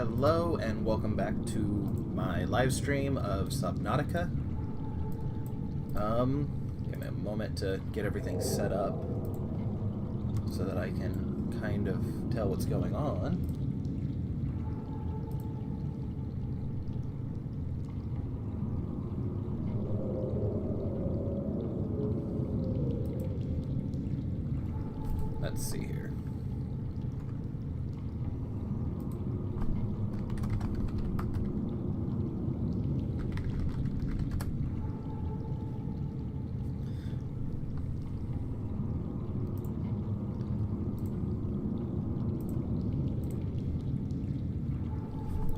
Hello and welcome back to my live stream of Subnautica. Give me a moment to get everything set up so that I can kind of tell what's going on. Let's see here.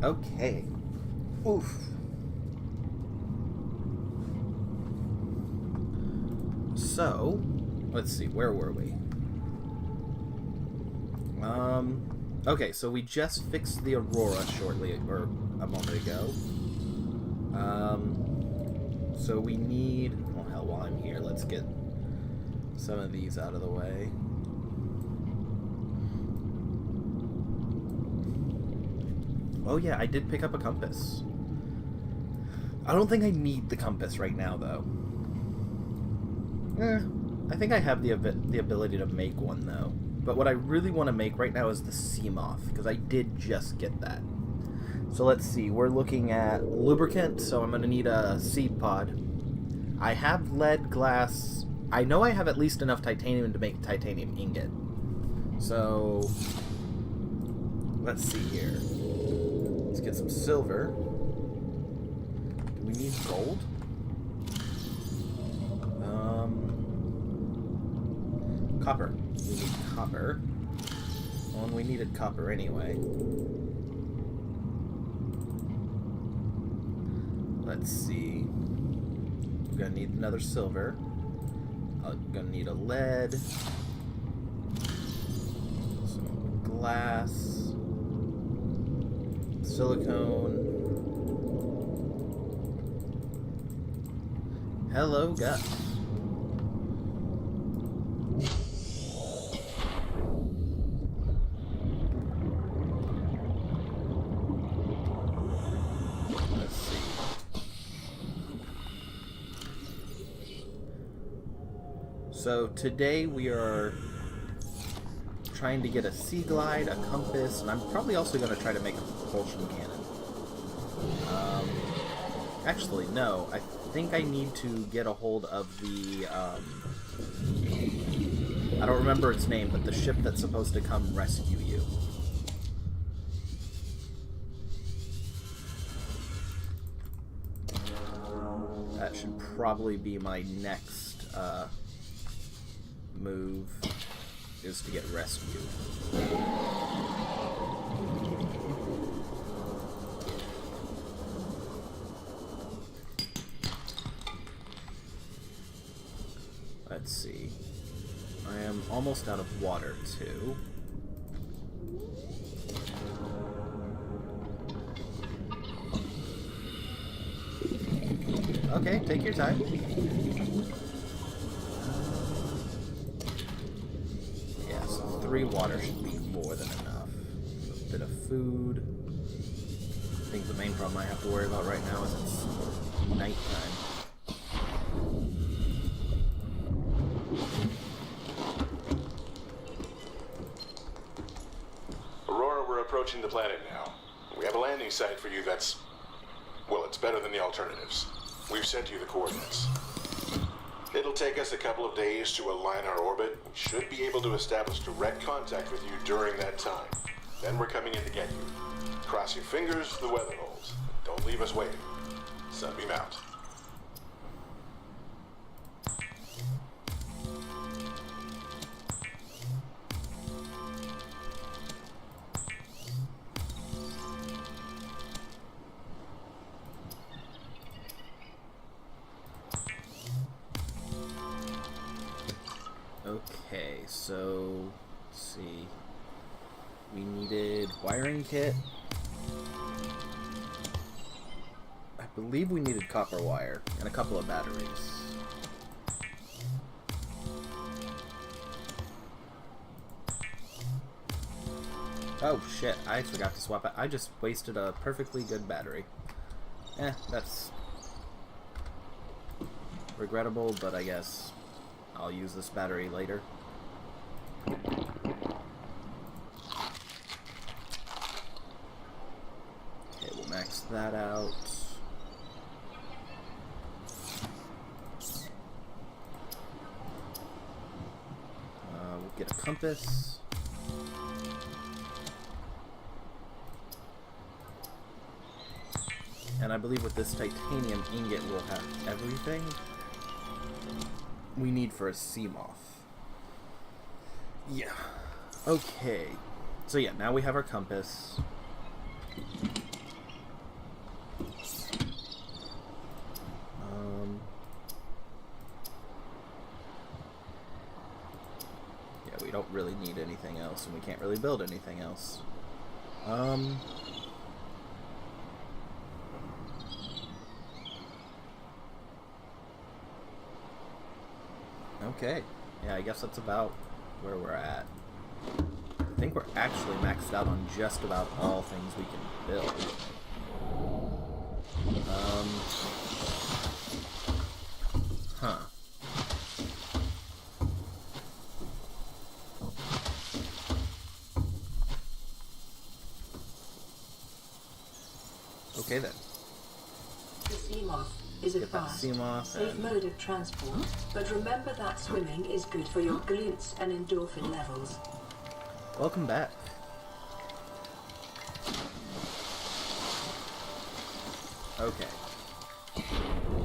Okay. Oof. So, let's see, where were we? Okay, so we just fixed the Aurora shortly, or a moment ago. So we need, oh hell, while I'm here, let's get some of these out of the way. Oh yeah, I did pick up a compass. I don't think I need the compass right now, though. I think I have the ability to make one, though. But what I really want to make right now is the sea moth, because I did just get that. So let's see, we're looking at lubricant, so I'm going to need a seed pod. I have lead, glass. I know I have at least enough titanium to make a titanium ingot. So, let's see here. Let's get some silver. Do we need gold? Copper. We need copper. Well, and we needed copper anyway. Let's see. We're gonna need another silver. I'm gonna need a lead. Some glass. Silicone. Hello, Gus. Let's see. So today we are trying to get a sea glide, a compass, and I'm probably also going to try to make a propulsion cannon. Actually, no. I think I need to get a hold of the, I don't remember its name, but the ship that's supposed to come rescue you. That should probably be my next, move, is to get rescued. Let's see. I am almost out of water, too. Okay, take your time. Yeah, so 3 water should be more than enough. A bit of food. I think the main problem I have to worry about right now is it's nighttime. Approaching the planet now. We have a landing site for you that's, well, it's better than the alternatives. We've sent you the coordinates. It'll take us a couple of days to align our orbit. We should be able to establish direct contact with you during that time. Then we're coming in to get you. Cross your fingers, the weather holds. Don't leave us waiting. Sunbeam out. Okay, so let's see. We needed wiring kit. I believe we needed copper wire and a couple of batteries. Oh shit, I forgot to swap it. I just wasted a perfectly good battery. That's regrettable, but I guess I'll use this battery later. Okay, we'll max that out. We'll get a compass. And I believe with this titanium ingot we'll have everything we need for a sea moth. Yeah. Okay. So yeah, now we have our compass. Yeah, we don't really need anything else, and we can't really build anything else. Okay. Yeah, I guess that's about where we're at. I think we're actually maxed out on just about all things we can build. Huh. Okay then. The sea moth is a fast, safe mode of transport, but remember that swimming is good for your glutes and endorphin levels. Welcome back. Okay.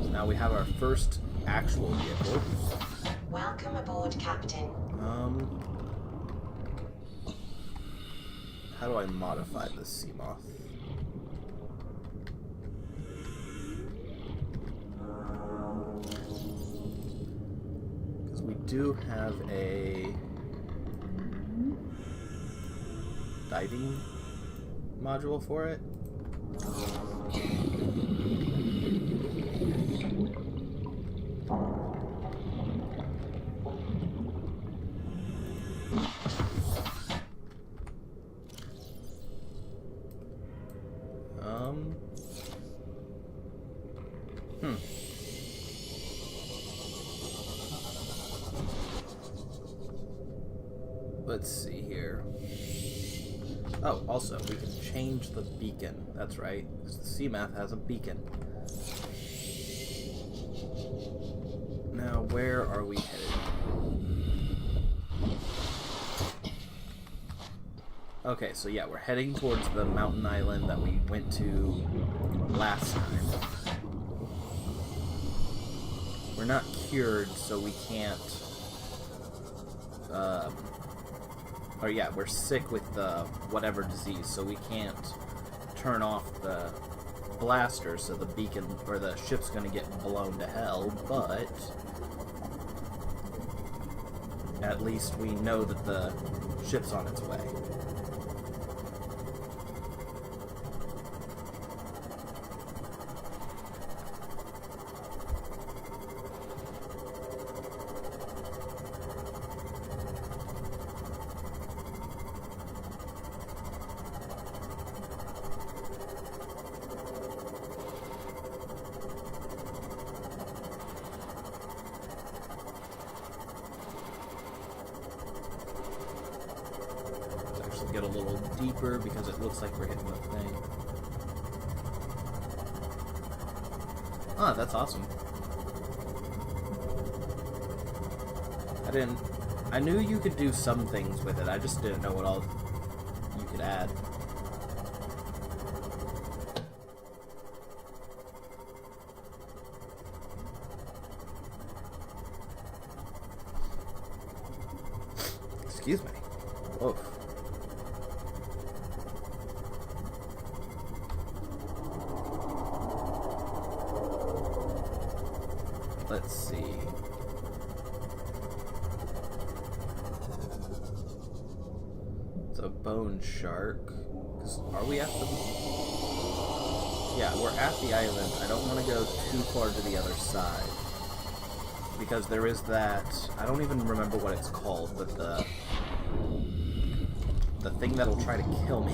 So now we have our first actual vehicle. Welcome aboard, Captain. How do I modify this sea moth? Because we do have a diving module for it. Let's see here. Oh, also, we can change the beacon. That's right, because the Seamath has a beacon. Now, where are we headed? Okay, so yeah, we're heading towards the mountain island that we went to last time. We're not cured, so we can't... or yeah, we're sick with whatever disease, so we can't turn off the blaster, so the beacon or the ship's gonna get blown to hell. But at least we know that the ship's on its way. Get a little deeper because it looks like we're hitting the thing. Ah, that's awesome. I knew you could do some things with it, I just didn't know what all you could add. Excuse me. Whoa. Let's see. It's a bone shark. Are we at the... Yeah, we're at the island. I don't want to go too far to the other side. Because there is that... I don't even remember what it's called, but the the thing that'll try to kill me.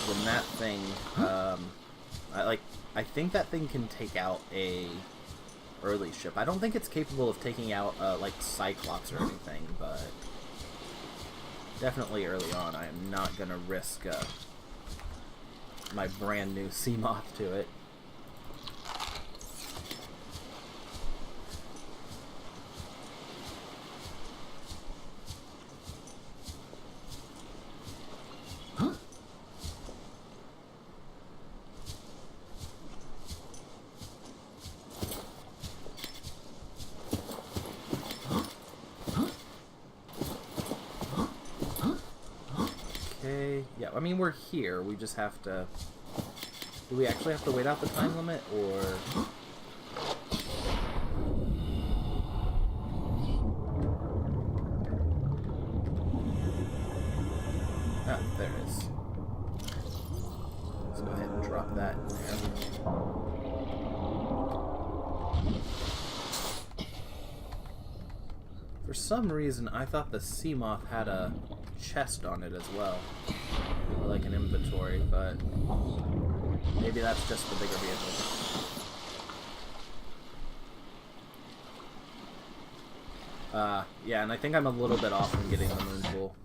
When that thing, I think that thing can take out a early ship. I don't think it's capable of taking out, like, Cyclops or anything, but definitely early on I am not gonna risk, my brand new Seamoth to it. Yeah, I mean, we're here. We just have to... Do we actually have to wait out the time limit, or... Ah, there it is. Let's go ahead and drop that in there. For some reason, I thought the Seamoth had a chest on it as well, or like an inventory, but maybe that's just the bigger vehicle. Yeah, and I think I'm a little bit off from getting the moon pool.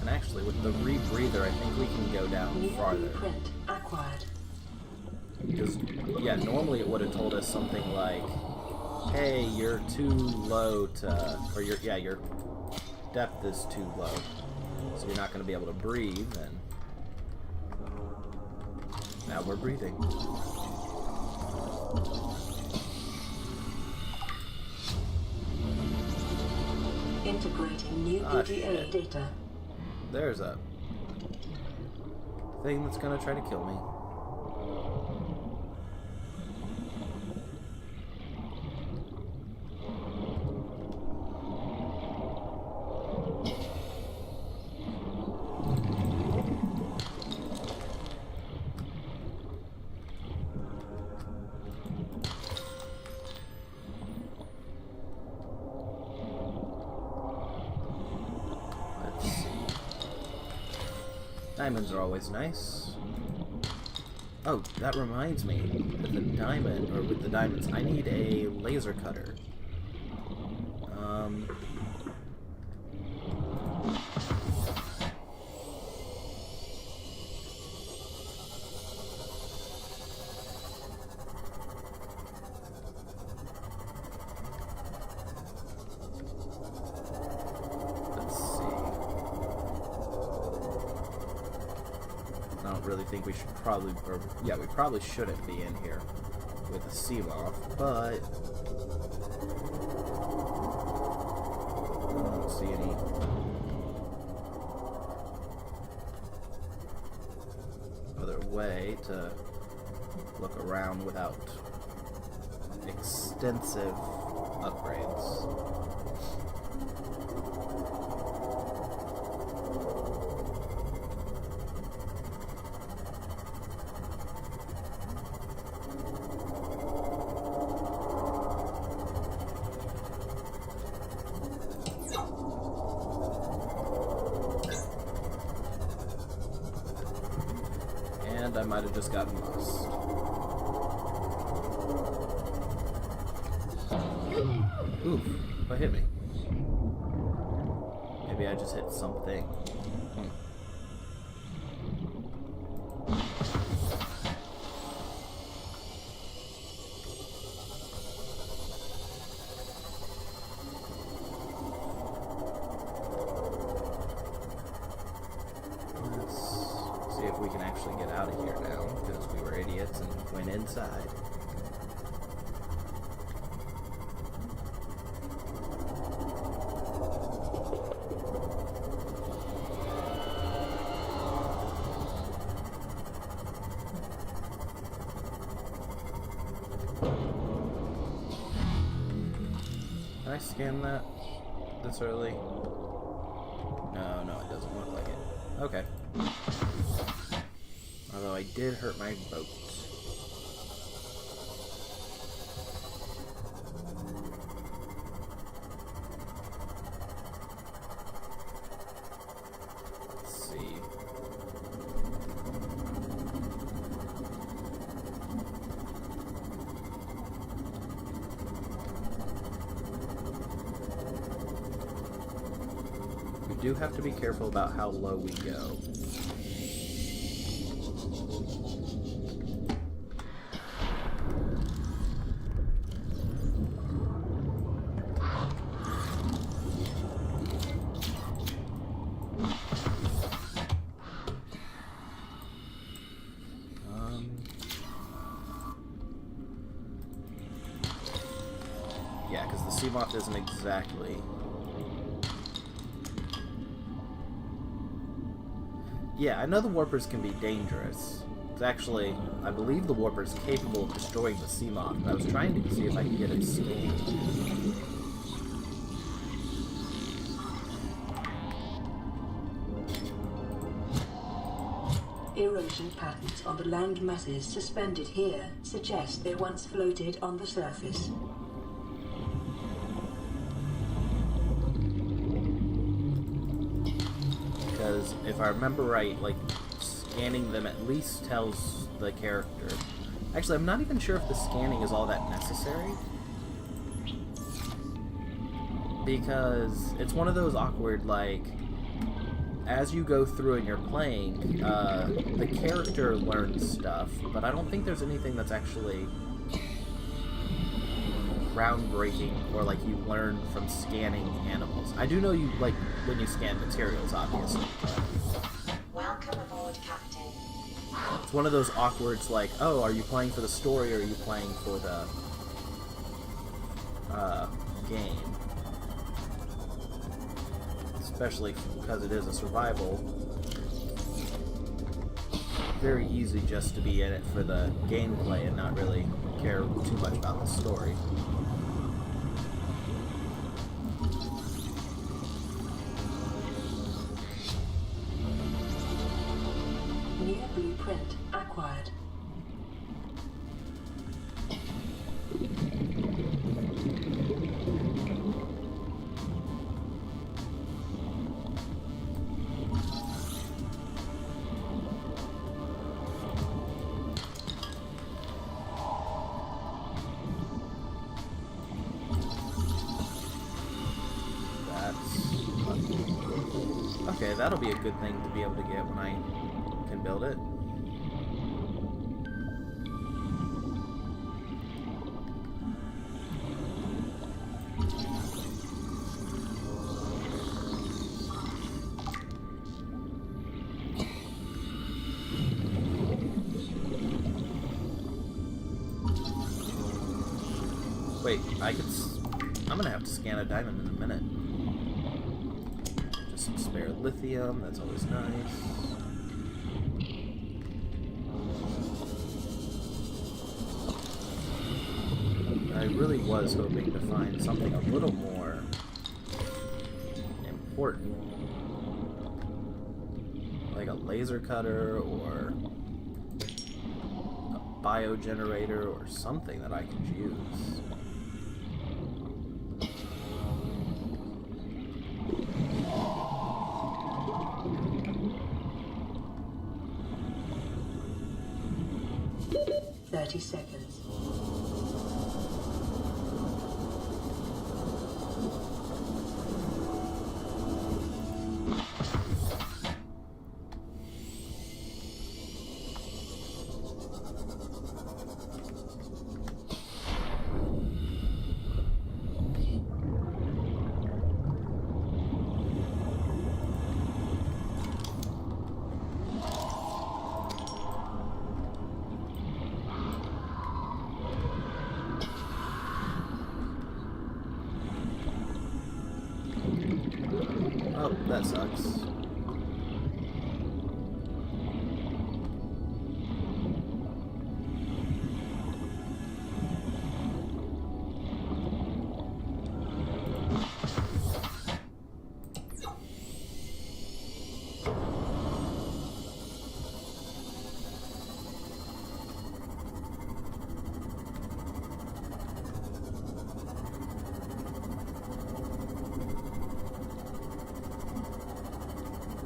Actually, with the rebreather, I think we can go down farther. Because, yeah, normally it would have told us something like, hey, you're too low to, or your depth is too low, so you're not going to be able to breathe, and now we're breathing. Integrating new PDA data. There's a thing that's gonna try to kill me. Diamonds are always nice. Oh, that reminds me. With the diamonds, I need a laser cutter. Think we should probably, we probably shouldn't be in here with the Seamoth, but I don't see any other way to look around without extensive upgrades. I might have just gotten lost. Oof, what hit me? Maybe I just hit something. Let's Went inside. Can I scan that this early? No, it doesn't look like it. Okay. Although I did hurt my boat. Let's see. We do have to be careful about how low we go. Yeah, because the sea moth isn't exactly... Yeah, I know the warpers can be dangerous. It's actually, I believe the warper's capable of destroying the sea moth, but I was trying to see if I could get it scanned. Erosion patterns on the land masses suspended here suggest they once floated on the surface. Because if I remember right, like, scanning them at least tells the character. Actually, I'm not even sure if the scanning is all that necessary. Because it's one of those awkward, like, as you go through and you're playing, the character learns stuff, but I don't think there's anything that's actually groundbreaking or like you learn from scanning animals. I do know you, like, when you scan materials, obviously. Welcome aboard, Captain. It's one of those awkwards, like, oh, are you playing for the story or are you playing for the game? Especially because it is a survival. Very easy just to be in it for the gameplay and not really care too much about the story. New blueprint acquired. Okay, that'll be a good thing to be able to get when I can build it. Wait, I'm gonna have to scan a diamond in a minute. Just some spare lithium, that's always nice. I really was hoping to find something a little more important. Like a laser cutter or a biogenerator or something that I could use. Seconds. that sucks.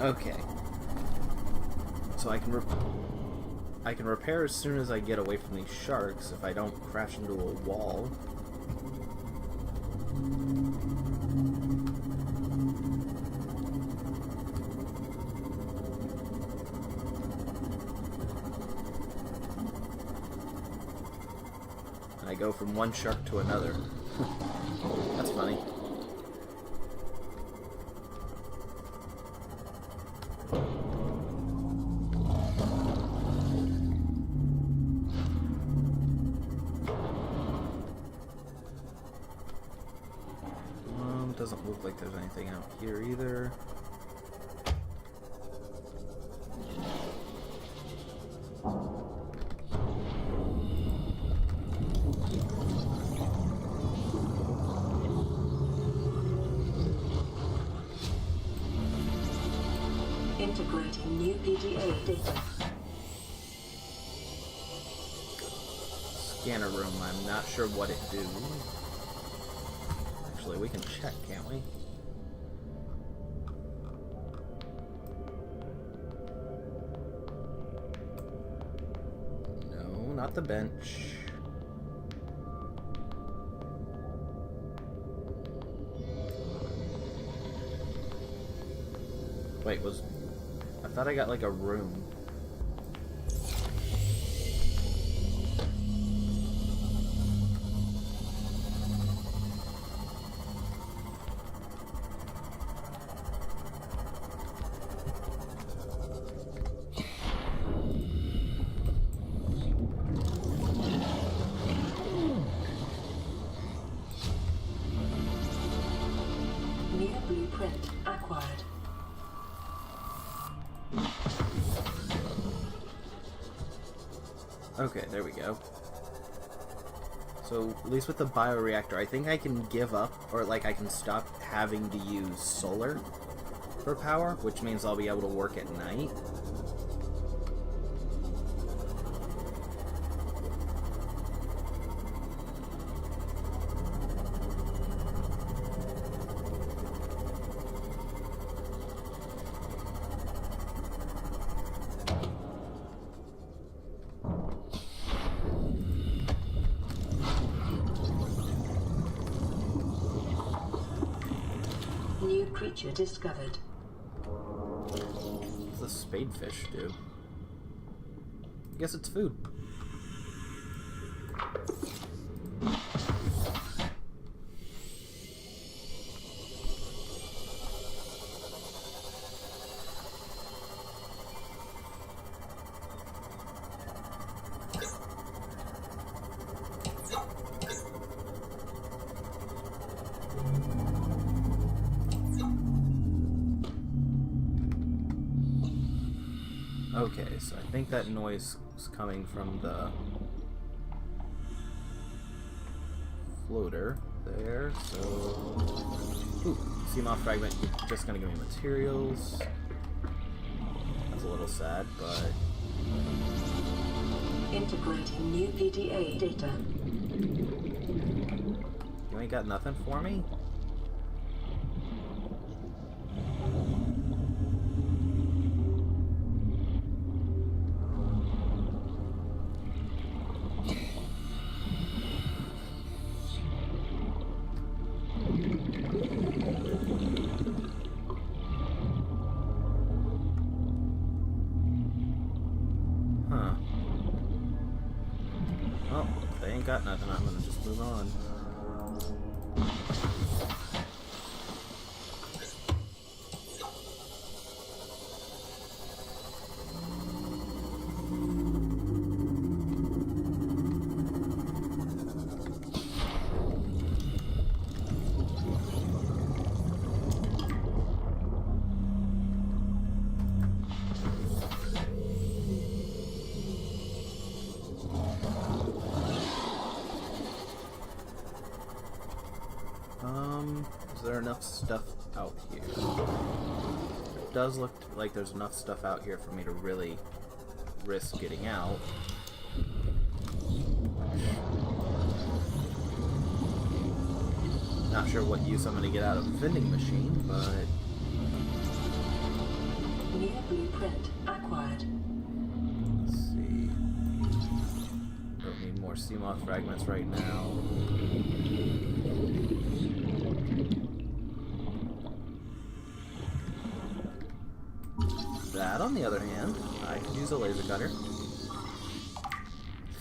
Okay. So I can repair as soon as I get away from these sharks if I don't crash into a wall. And I go from one shark to another. That's funny. Doesn't look like there's anything out here either. Integrating new PDA data. Scanner room, I'm not sure what it do. Actually, we can check, can't we? No, not the bench. Wait, I thought I got like a room. Blueprint acquired. Okay, there we go. So, at least with the bioreactor, I think I can give up, or like I can stop having to use solar for power, which means I'll be able to work at night. New creature discovered. What does the spadefish do? I guess it's food. Okay, so I think that noise is coming from the floater there, so... Ooh, Seamoth fragment, you're just gonna give me materials. That's a little sad, but... Integrating new PDA data. You ain't got nothing for me? Huh. Well, if they ain't got nothing, I'm gonna just move on. Is there enough stuff out here? It does look like there's enough stuff out here for me to really risk getting out. Not sure what use I'm going to get out of a vending machine, but... New blueprint acquired. Let's see. Don't need more sea moth fragments right now. That, on the other hand, I could use a laser cutter.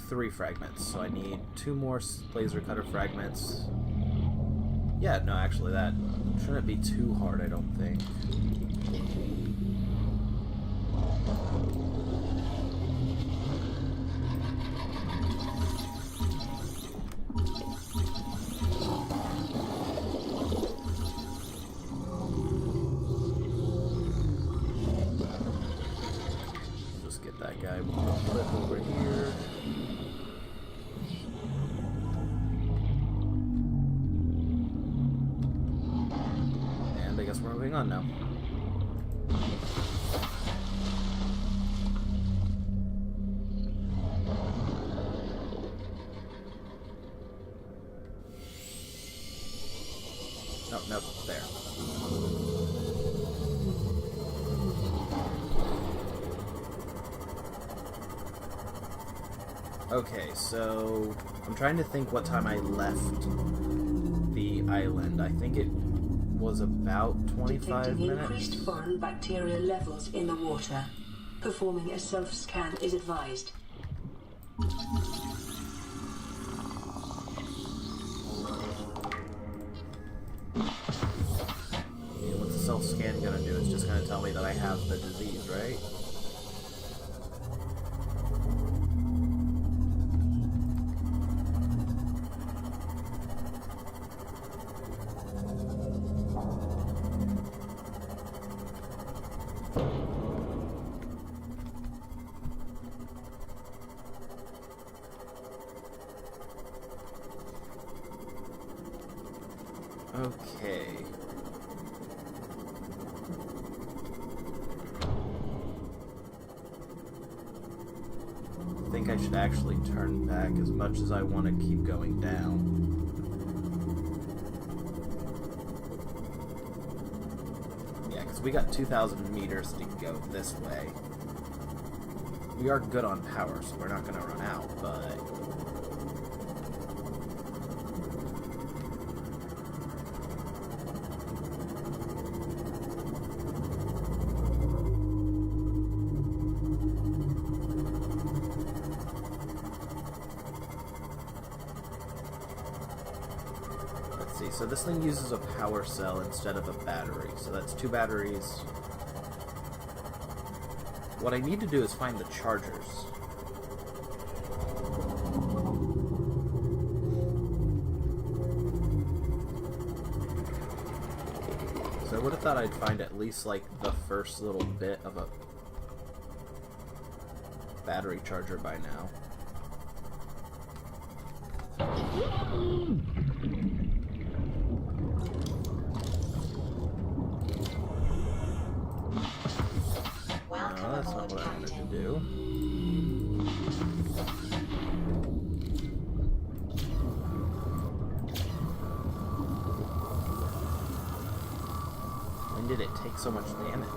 3 fragments, so I need 2 more laser cutter fragments. Yeah, no, actually that shouldn't be too hard, I don't think. Just get that guy flip over here. We're moving on now. Oh, nope, there. Okay, so I'm trying to think what time I left the island. I think it was about 25 Detecting minutes. Increased foreign bacteria levels in the water. Performing a self-scan is advised. What's the self-scan gonna do? It's just gonna tell me that I have the disease, right? Okay. I think I should actually turn back as much as I want to keep going down. Yeah, because we got 2,000 meters to go this way. We are good on power, so we're not going to run out, but... So this thing uses a power cell instead of a battery, so that's 2 batteries. What I need to do is find the chargers. So I would have thought I'd find at least like the first little bit of a battery charger by now. No, that's not what I wanted to do. When did it take so much damage?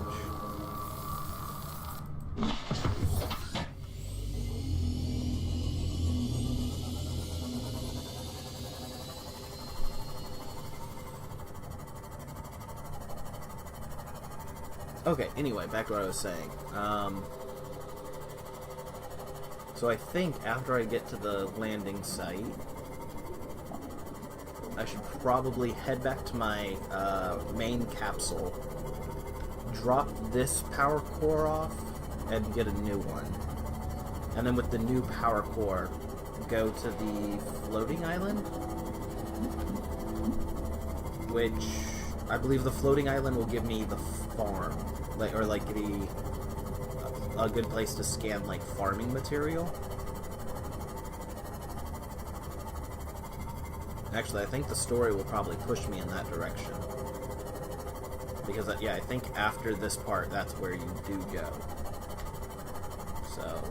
Okay, anyway, back to what I was saying. So I think after I get to the landing site, I should probably head back to my main capsule, drop this power core off, and get a new one. And then with the new power core, go to the floating island, which I believe the floating island will give me the farm, like a good place to scan like farming material. Actually, I think the story will probably push me in that direction. Because, yeah, I think after this part, that's where you do go. So...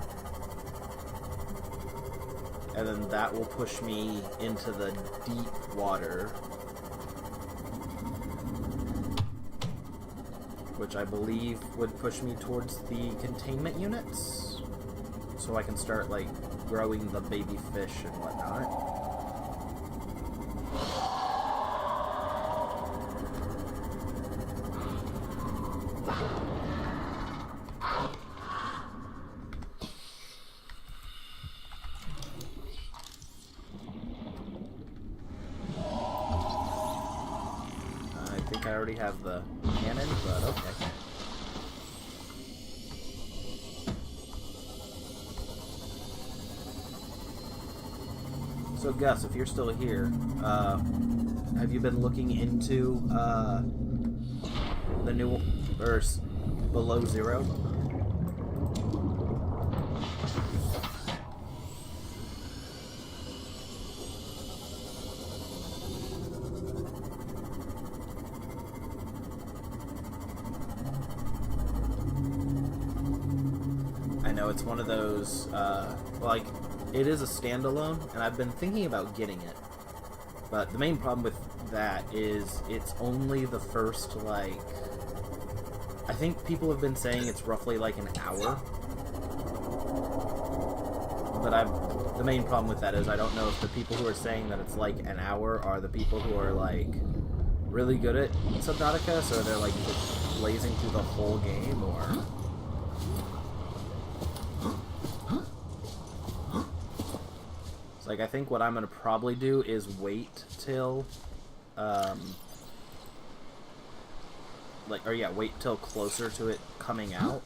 And then that will push me into the deep water. Which I believe would push me towards the containment units. So I can start, like, growing the baby fish and whatnot. I already have the cannon, but okay. So Gus, if you're still here, have you been looking into the new Earth below zero? It's one of those, like, it is a standalone, and I've been thinking about getting it. But the main problem with that is it's only the first, like, I think people have been saying it's roughly like an hour. But the main problem with that is I don't know if the people who are saying that it's like an hour are the people who are, like, really good at Subnautica, so they're, like, blazing through the whole game, or... Like, I think what I'm going to probably do is wait till, wait till closer to it coming out.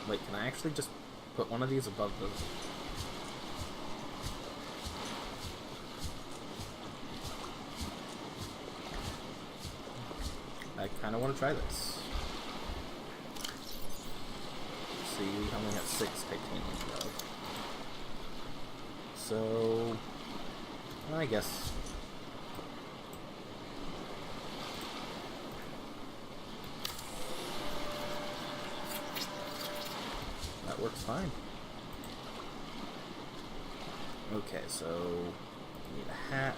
Wait, can I actually just put one of these above the... I kind of want to try this. Let's see, we only have 6 titanium left. So... I guess... That works fine. Okay, so we need a hatch.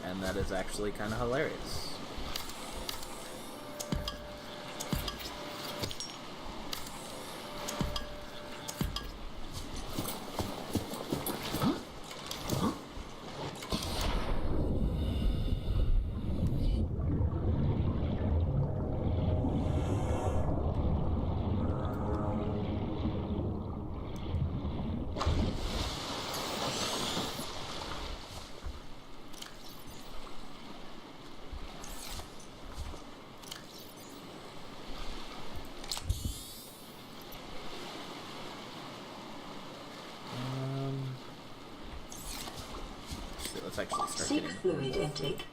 And that is actually kind of hilarious. Let's actually start getting fluid intake.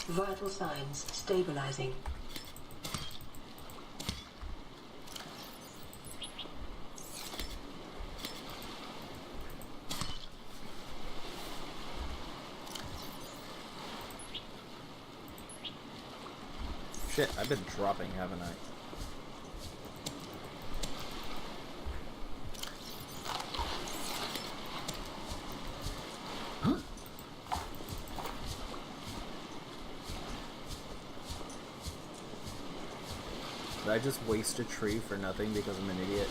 Vital signs stabilizing. Shit, I've been dropping, haven't I? Did I just waste a tree for nothing because I'm an idiot?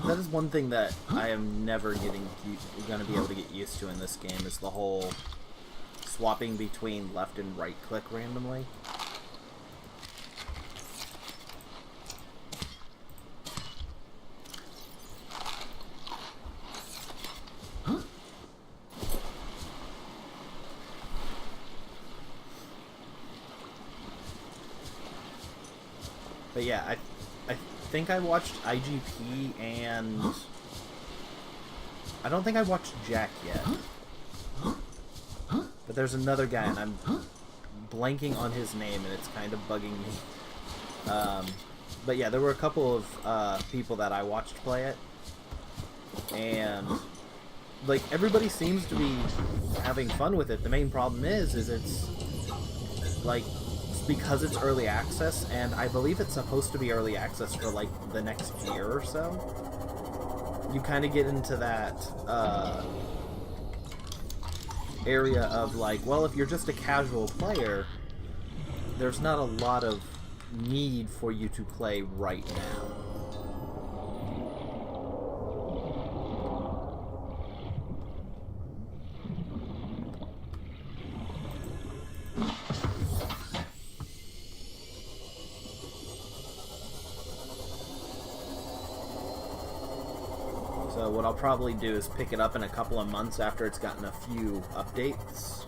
that is one thing that I am never gonna be able to get used to in this game, is the whole swapping between left and right click randomly. But yeah, I think I watched IGP and I don't think I watched Jack yet. But there's another guy and I'm blanking on his name and it's kind of bugging me. But yeah, there were a couple of people that I watched play it. And like everybody seems to be having fun with it. The main problem is it's like because it's early access, and I believe it's supposed to be early access for like the next year or so, you kind of get into that area of like, well, if you're just a casual player, there's not a lot of need for you to play right now. So what I'll probably do is pick it up in a couple of months after it's gotten a few updates.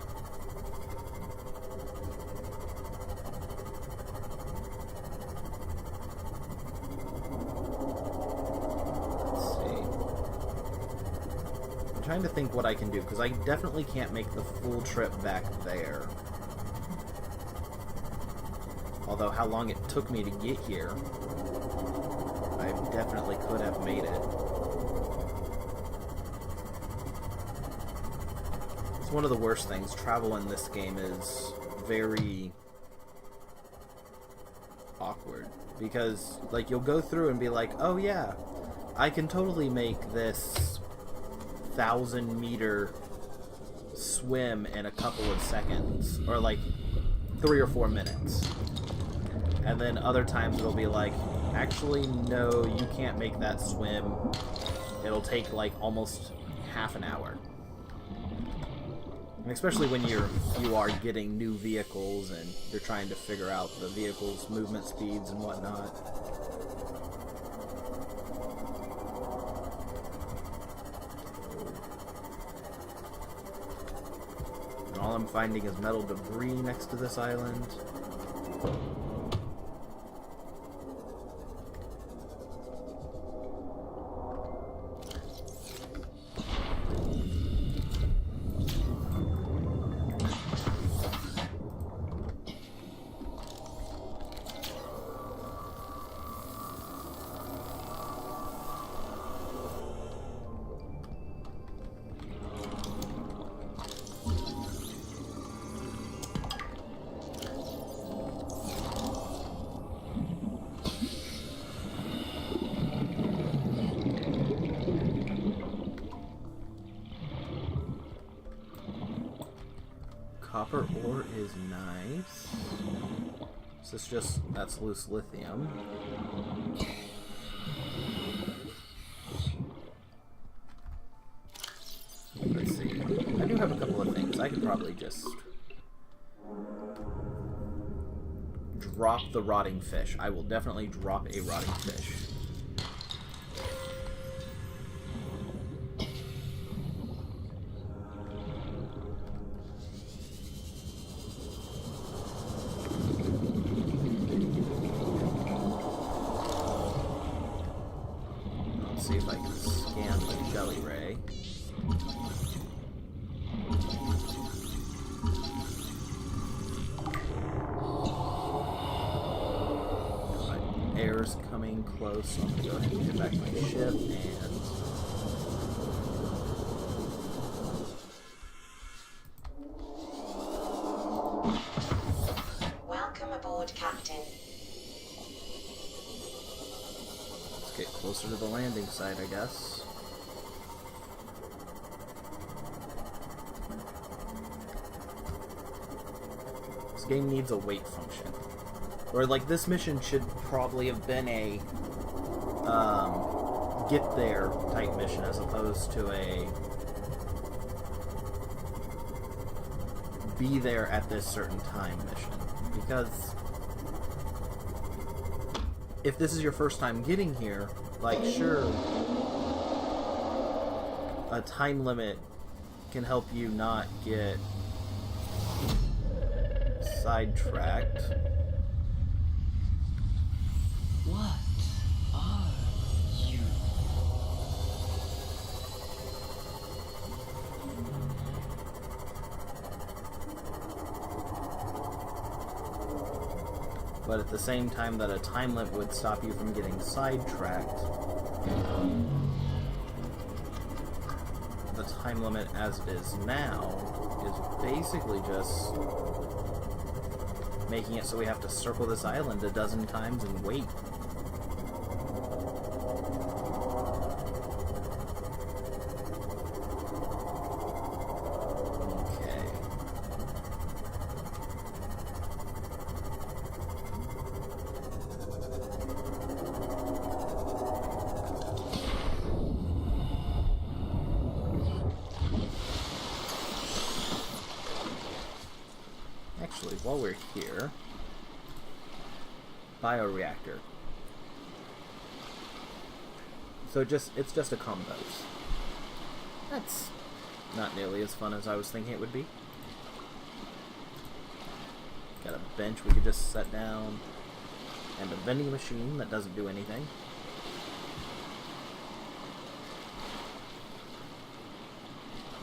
Let's see. I'm trying to think what I can do, because I definitely can't make the full trip back there. Although how long it took me to get here, I definitely could have made it. It's one of the worst things. Travel in this game is very awkward. Because, like, you'll go through and be like, oh yeah, I can totally make this 1,000-meter swim in a couple of seconds. Or, like, 3 or 4 minutes. And then other times it'll be like, actually, no, you can't make that swim. It'll take, like, almost half an hour. And especially when you are getting new vehicles and you're trying to figure out the vehicle's movement speeds and whatnot. And all I'm finding is metal debris next to this island. Copper ore is nice. Is this just... that's loose lithium. Let's see. I do have a couple of things. I could probably just... drop the rotting fish. I will definitely drop a rotting fish. See if I can scan the jelly ray. My air's coming close, so I'm gonna go ahead and get back my ship and Welcome aboard, Captain. get closer to the landing site, I guess. This game needs a wait function. Or, like, this mission should probably have been a, get there type mission as opposed to a be there at this certain time mission. Because if this is your first time getting here, like, sure, a time limit can help you not get sidetracked. What are you? But at the same time that a time limit would stop you from getting sidetracked, the time limit as it is now is basically just making it so we have to circle this island a dozen times and wait. Okay. Actually, while we're here, bioreactor. So it's just a combos. That's not nearly as fun as I was thinking it would be. Got a bench we could just set down, and a vending machine that doesn't do anything.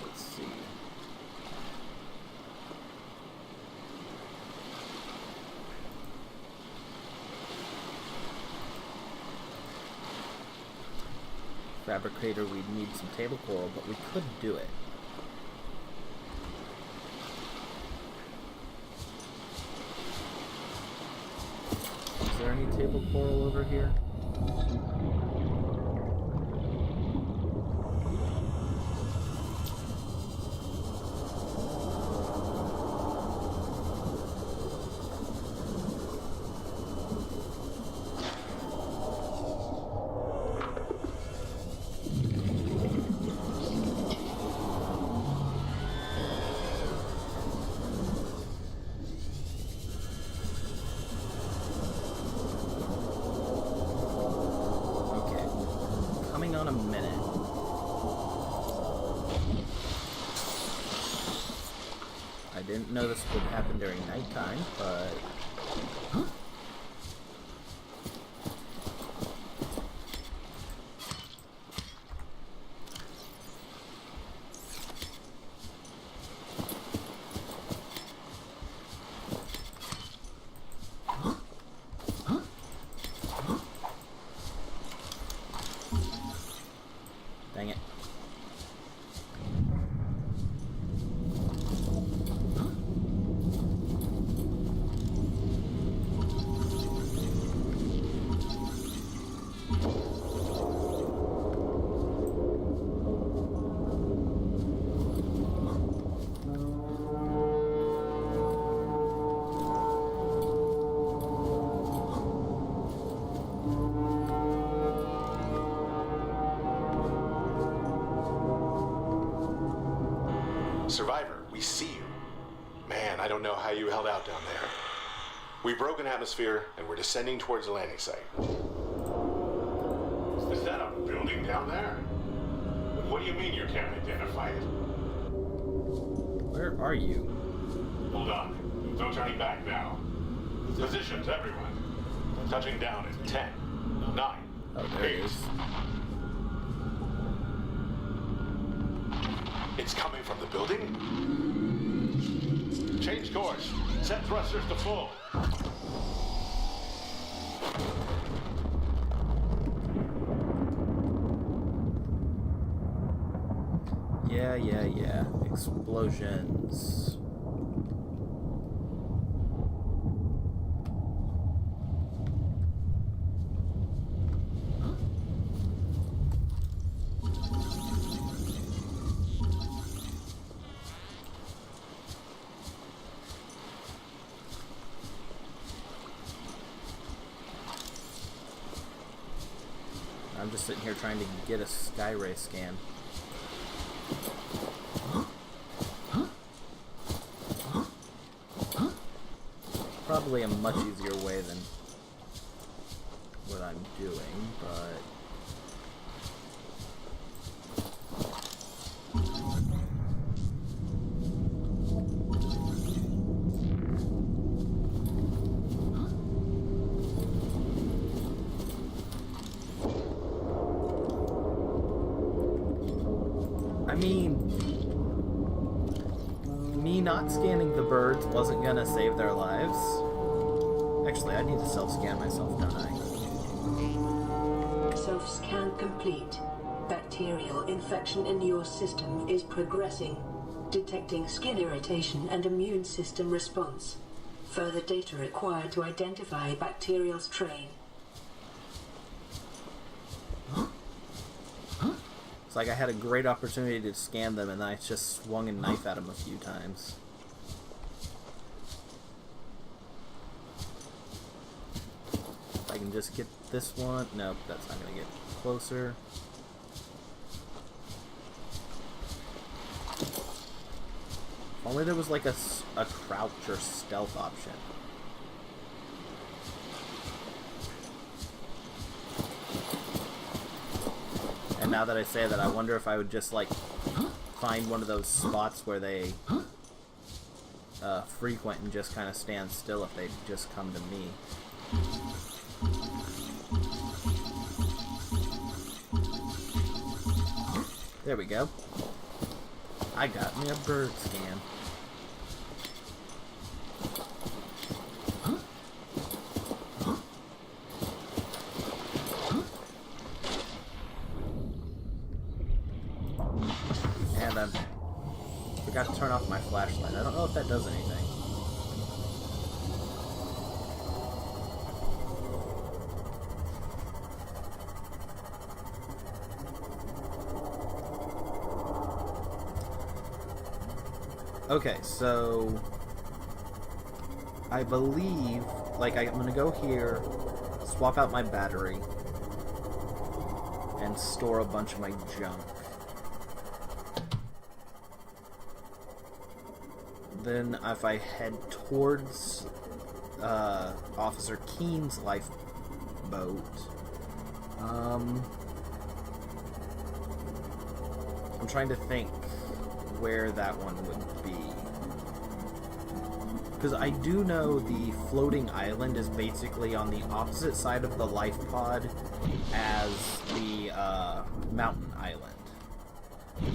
Let's see. Fabricator, we'd need some table coral, but we could do it. Is there any table coral over here? On a minute. I didn't know this would happen during nighttime, but dang it. Survivor, we see you. Man, I don't know how you held out down there. We broke an atmosphere, and we're descending towards the landing site. Is that a building down there? What do you mean you can't identify it? Where are you? Hold on. No turning back now. Positions, everyone. Touching down in 10, 9, Oh, there it 8. is. It's coming from the building? Change course. Set thrusters to full. Yeah. Explosions. I'm just sitting here trying to get a Skyray scan. Probably a much easier way than what I'm doing, but... I mean, me not scanning the birds wasn't gonna save their lives. Actually, I need to self-scan myself, don't I? Self-scan complete. Bacterial infection in your system is progressing. Detecting skin irritation and immune system response. Further data required to identify bacterial strain. It's like I had a great opportunity to scan them and I just swung a knife at them a few times. If I can just get this one. Nope, that's not going to get closer. If only there was like a crouch or stealth option. And now that I say that, I wonder if I would just like find one of those spots where they frequent and just kind of stand still if they just come to me. There we go. I got me a bird scan. And I forgot to turn off my flashlight. I don't know if that does anything. Okay, so I believe, like, I'm gonna go here, swap out my battery, and store a bunch of my junk. Then if I head towards Officer Keen's lifeboat, I'm trying to think where that one would be. Because I do know the floating island is basically on the opposite side of the life pod as the mountain island.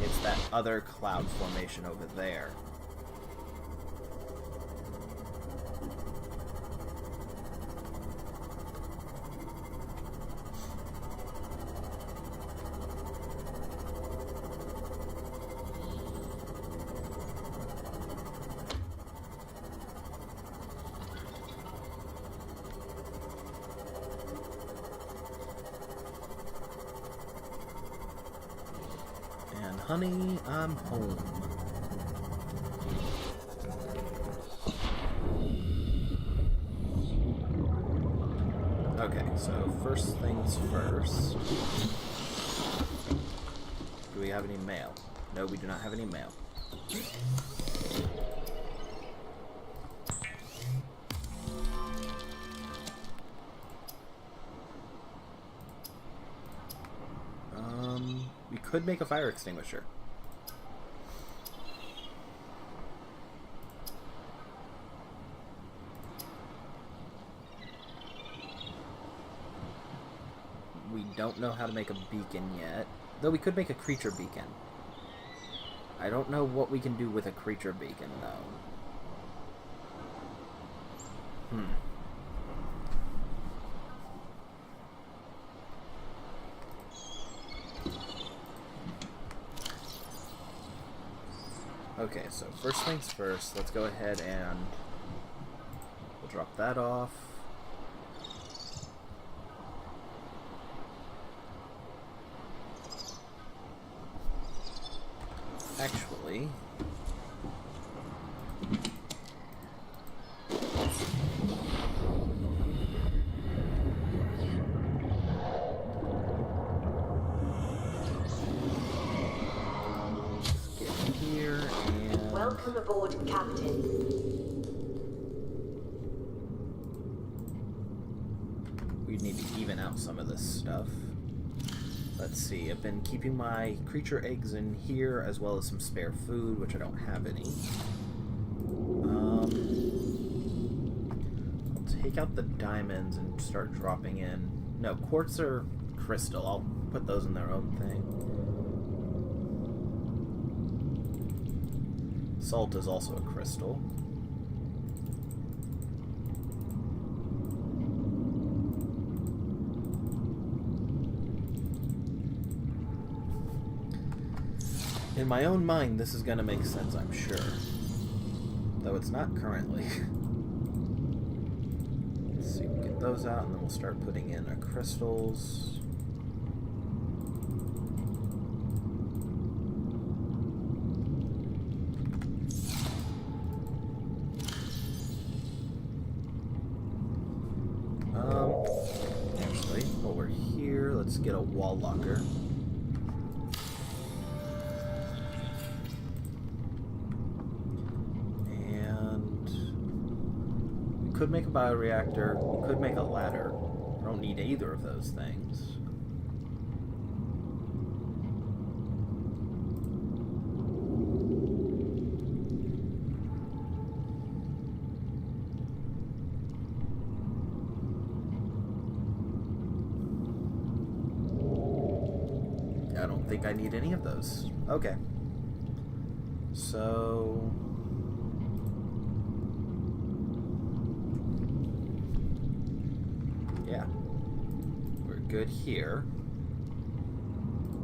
It's that other cloud formation over there. Honey, I'm home. Okay, so first things first. Do we have any mail? No, we do not have any mail. We could make a fire extinguisher. We don't know how to make a beacon yet. Though we could make a creature beacon. I don't know what we can do with a creature beacon, though. Okay, so first things first, let's go ahead and we'll drop that off. Actually, Welcome aboard, Captain. We need to even out some of this stuff. Let's see, I've been keeping my creature eggs in here, as well as some spare food, which I don't have any. I'll take out the diamonds and start dropping in... No, quartz or crystal. I'll put those in their own thing. Salt is also a crystal. In my own mind, this is going to make sense, I'm sure. Though it's not currently. Let's see, we'll get those out, and then we'll start putting in our crystals. Actually, while we're here, let's get a wall locker. Could make a bioreactor, we could make a ladder. I don't need either of those things. I don't think I need any of those. Okay. So... yeah, we're good here.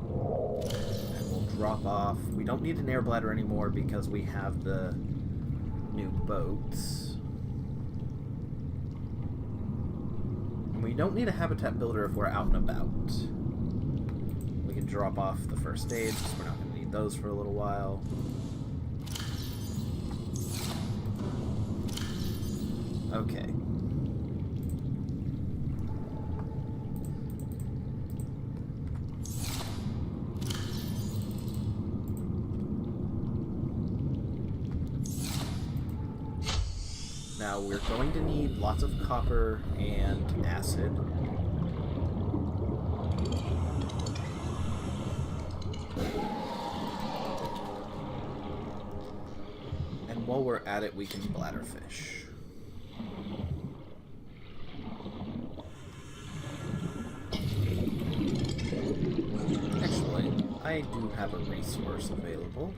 And we'll drop off. We don't need an air bladder anymore because we have the new boats. And we don't need a habitat builder if we're out and about. We can drop off the first aids because we're not going to need those for a little while. Okay. Now we're going to need lots of copper and acid. And while we're at it, we can bladderfish. Actually, I do have a resource available.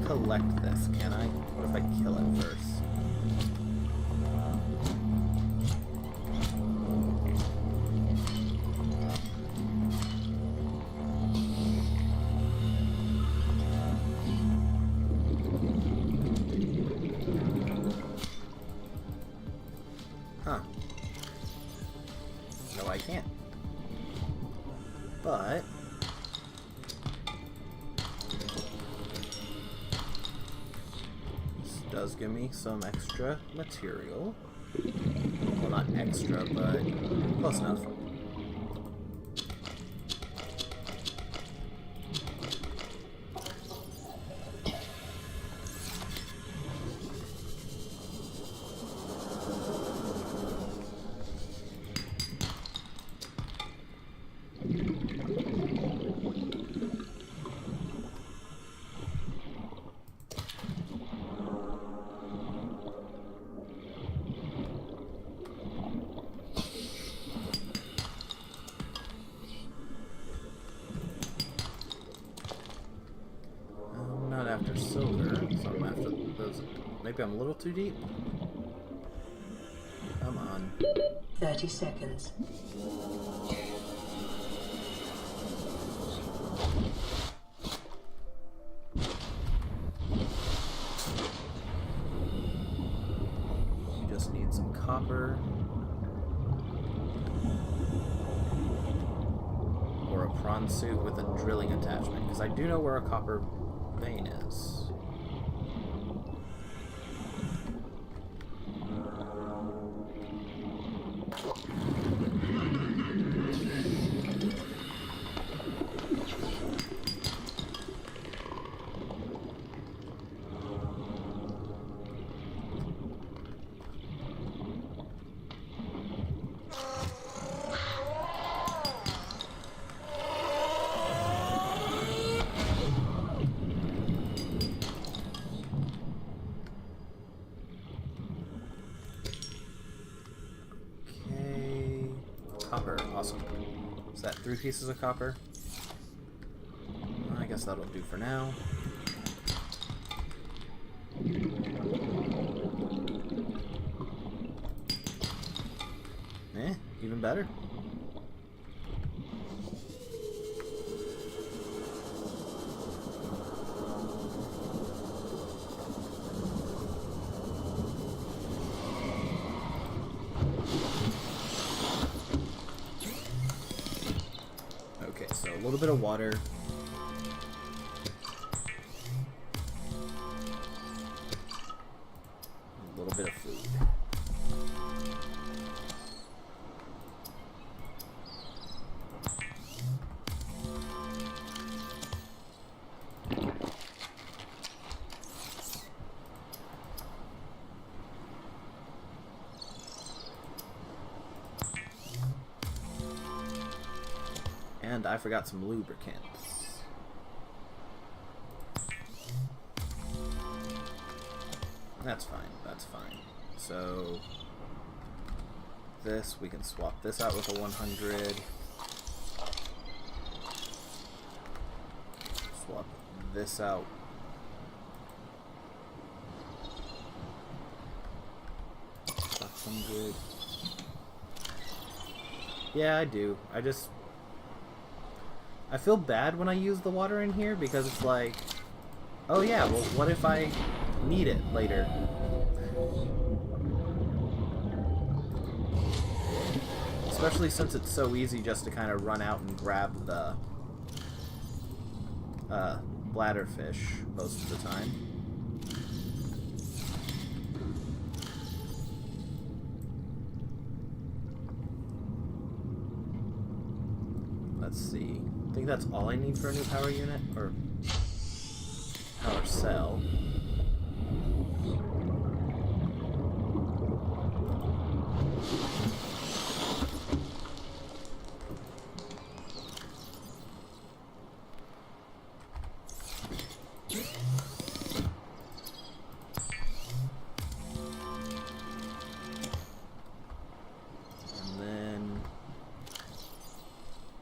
Collect this, can I? What if I kill it first? Huh. No, I can't. But... does give me some extra material. Well, not extra, but close enough. After silver, so I'm after those. Maybe I'm a little too deep. Come on. 30 seconds. Just need some copper. Or a prawn suit with a drilling attachment, because I do know where a copper vein is. Copper, awesome. Is that 3 pieces of copper? I guess that'll do for now. Even better. So a little bit of water. A little bit of food. And I forgot some lubricants. That's fine, that's fine. So this, we can swap this out with a 100. Swap this out. $100. Yeah, I do. I feel bad when I use the water in here because it's like, oh yeah, well what if I need it later? Especially since it's so easy just to kind of run out and grab the bladderfish most of the time. Let's see. I think that's all I need for a new power unit, or power cell.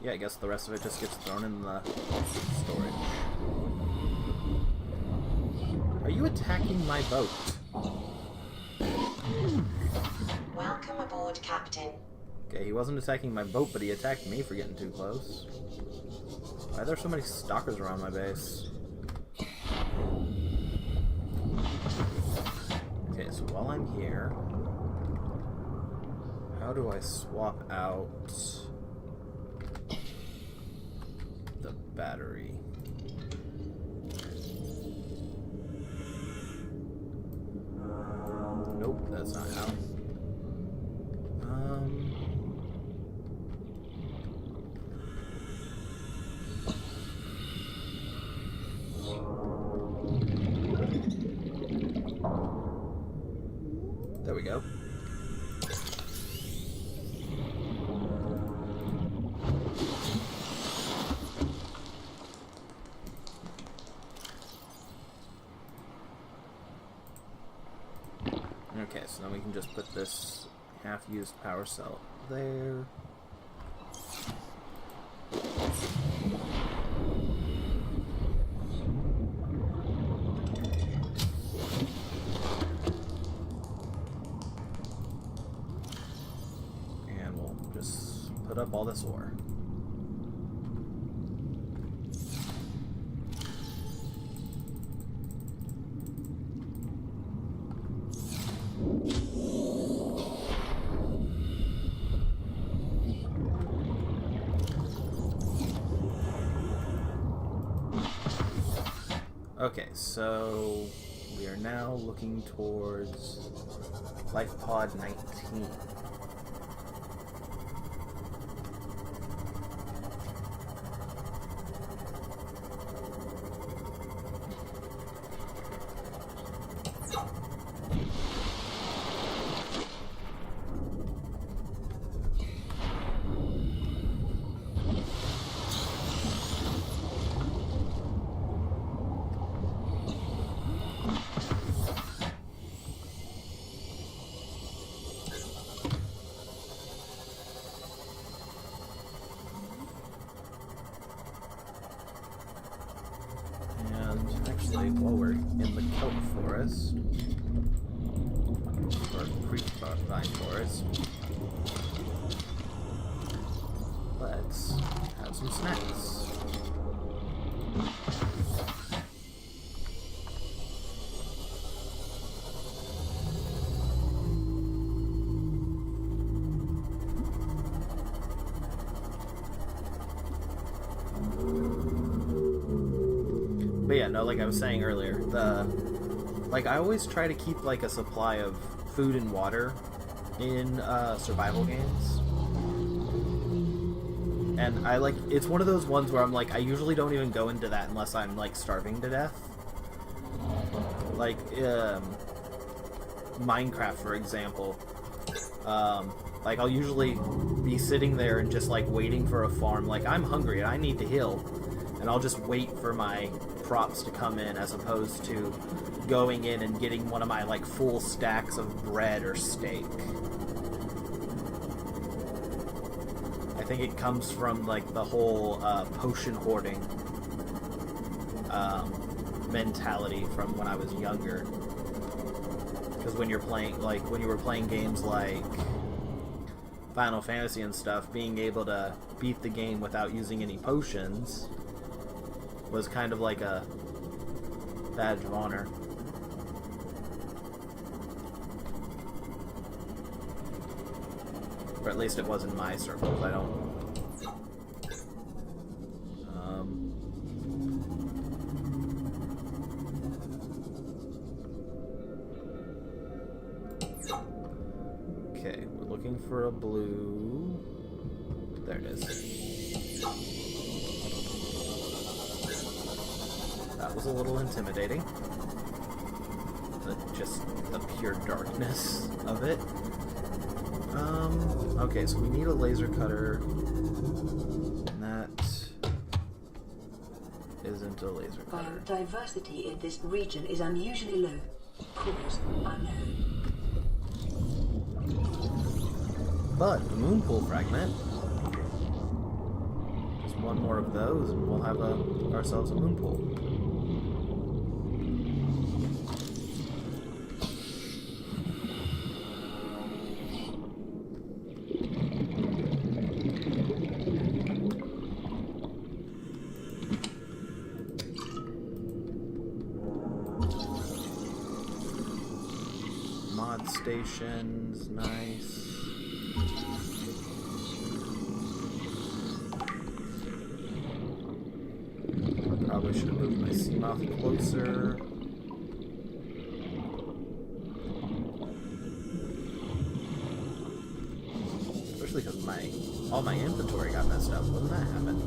Yeah, I guess the rest of it just gets thrown in the storage. Are you attacking my boat? Welcome aboard, Captain. Okay, he wasn't attacking my boat, but he attacked me for getting too close. Why are there so many stalkers around my base? Okay, so while I'm here, how do I swap out the battery? Nope, that's not how. There we go. Okay, so then we can just put this half-used power cell there. just put up all this ore. Okay, so we are now looking towards Life Pod 19. Actually, while we're in the kelp forest, or creepvine forest, let's have some snacks. But yeah, no, like I was saying earlier, I always try to keep like a supply of food and water in survival games. And it's one of those ones where I'm like, I usually don't even go into that unless I'm like starving to death. Like, Minecraft, for example. Like, I'll usually be sitting there and just like waiting for a farm. Like, I'm hungry and I need to heal. And I'll just wait for my props to come in as opposed to going in and getting one of my like full stacks of bread or steak. I think it comes from like the whole potion hoarding mentality from when I was younger. Because when you're playing, like when you were playing games like Final Fantasy and stuff, being able to beat the game without using any potions was kind of like a badge of honor. Or at least it was in my circles. I don't... Okay, we're looking for a blue... There it is. That was a little intimidating. Just the pure darkness of it. Okay, so we need a laser cutter. And that isn't a laser cutter. Biodiversity in this region is unusually low. Cause unknown. But the moon pool fragment. Just one more of those and we'll have ourselves a moon pool. Mod stations, nice. Probably should have moved my Seamoth closer. Especially because all my inventory got messed up. When did that happen?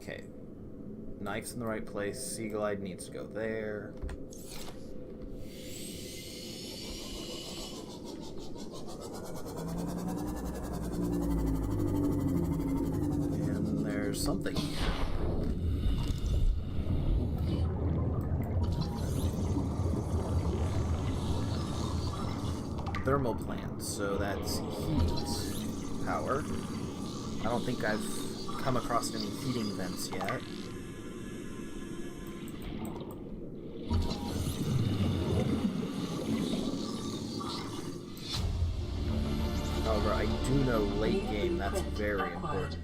Okay. Knife's in the right place. Sea Glide needs to go there. And there's something here. Thermal plant, so that's heat power. I don't think I've come across any heating vents yet. However, I do know late game that's very important.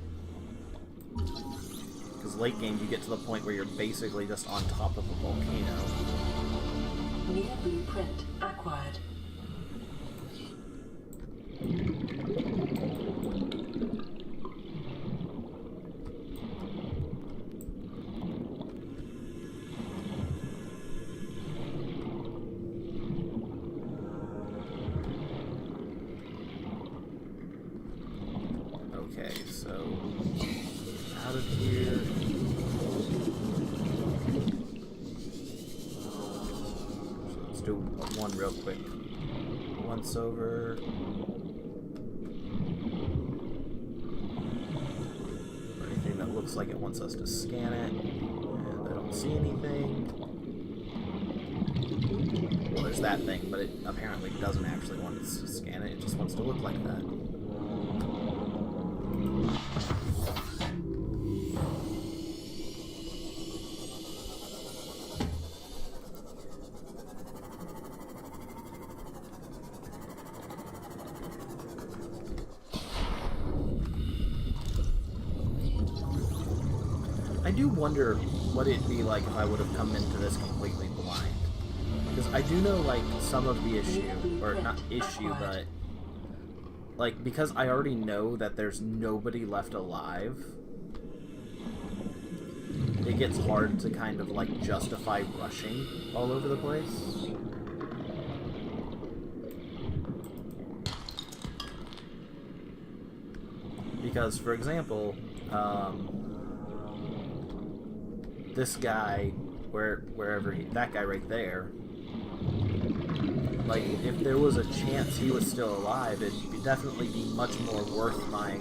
Because late game you get to the point where you're basically just on top of a volcano. New blueprint acquired. Okay, so out of here. So let's do one real quick. Once over. Or anything that looks like it wants us to scan it. And I don't see anything. Well, there's that thing, but it apparently doesn't actually want us to scan it. It just wants to look like that. I do wonder what it'd be like if I would have come into this completely blind. Because I do know, like, some of the issue, or not issue, but, like, because I already know that there's nobody left alive, it gets hard to kind of, like, justify rushing all over the place. Because, for example, this guy, wherever that guy right there, like, if there was a chance he was still alive, it'd definitely be much more worth my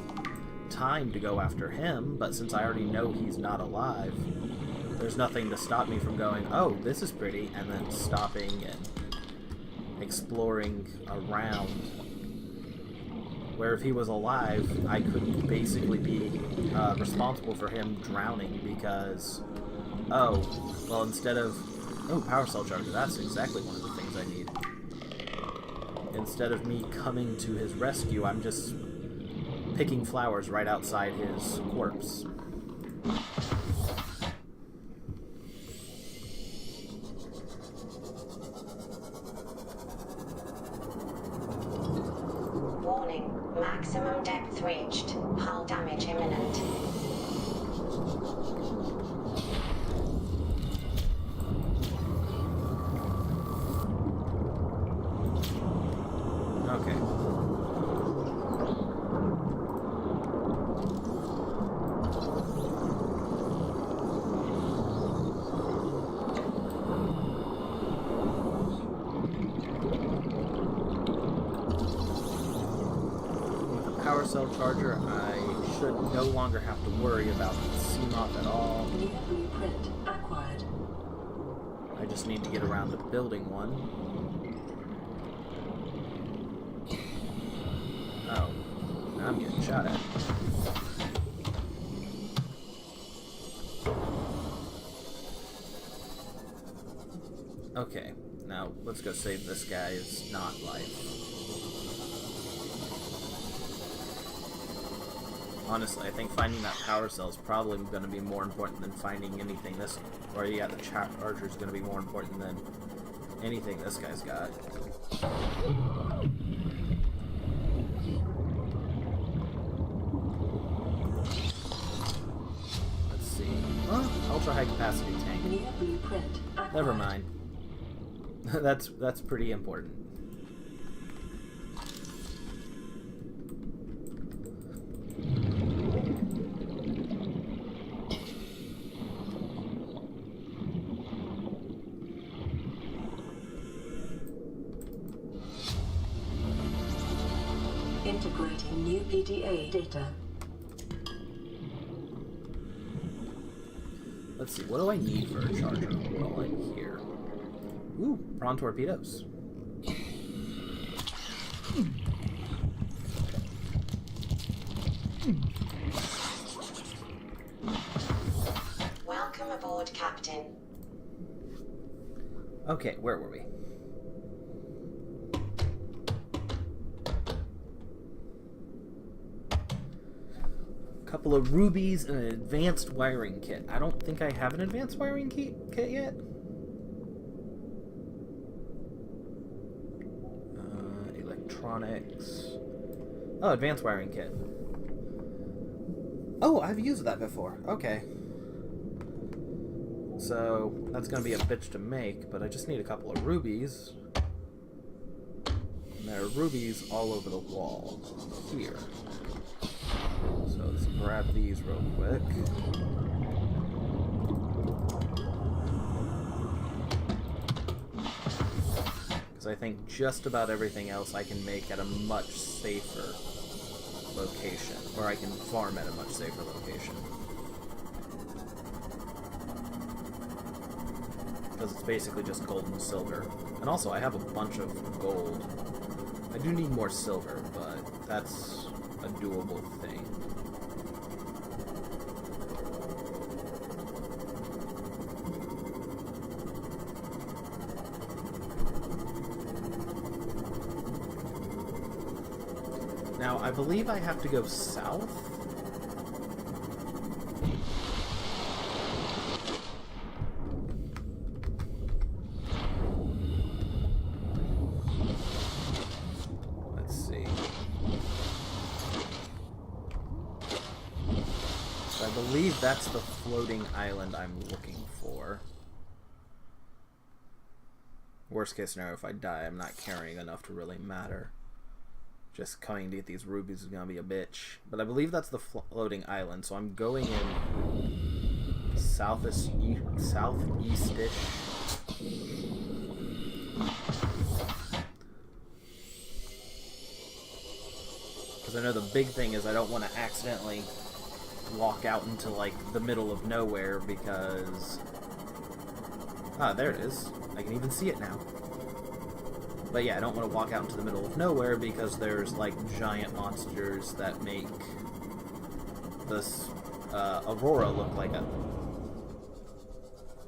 time to go after him, but since I already know he's not alive, there's nothing to stop me from going, oh, this is pretty, and then stopping and exploring around. Where if he was alive, I could basically be responsible for him drowning because, oh, well, instead of, oh, power cell charger, that's exactly one of the things I need. Instead of me coming to his rescue, I'm just picking flowers right outside his corpse. Warning, maximum depth reached. Hull damage imminent. Okay. With the power cell charger, I should no longer have to worry about the CMOP at all. New blueprint acquired. I just need to get around to building one. Oh, now I'm getting shot at. Okay, now let's go save this guy's not life. Honestly, I think finding that power cell is probably going to be more important than finding anything this... Or yeah, the charger is going to be more important than anything this guy's got. Let's see. Oh, ultra high capacity tank. New blueprint acquired. Never mind. That's pretty important. Integrating new PDA data. Let's see, what do I need for a charger while I'm here? Ooh, prawn torpedoes. Welcome aboard, Captain. Okay, where were we? Couple of rubies and an advanced wiring kit. I don't think I have an advanced wiring kit yet. Electronics. Oh, advanced wiring kit. Oh, I've used that before. Okay. So, that's going to be a bitch to make, but I just need a couple of rubies. And there are rubies all over the wall here. So let's grab these real quick. Because I think just about everything else I can make at a much safer location. Or I can farm at a much safer location. Because it's basically just gold and silver. And also, I have a bunch of gold. I do need more silver, but that's a doable thing. Now, I believe I have to go south. Let's see. So I believe that's the floating island I'm looking for. Worst case scenario, if I die, I'm not carrying enough to really matter. Just coming to get these rubies is gonna be a bitch. But I believe that's the floating island, so I'm going in southeast-ish. Because I know the big thing is I don't want to accidentally walk out into, like, the middle of nowhere because... Ah, there it is. I can even see it now. But yeah, I don't want to walk out into the middle of nowhere because there's, like, giant monsters that make this Aurora look like a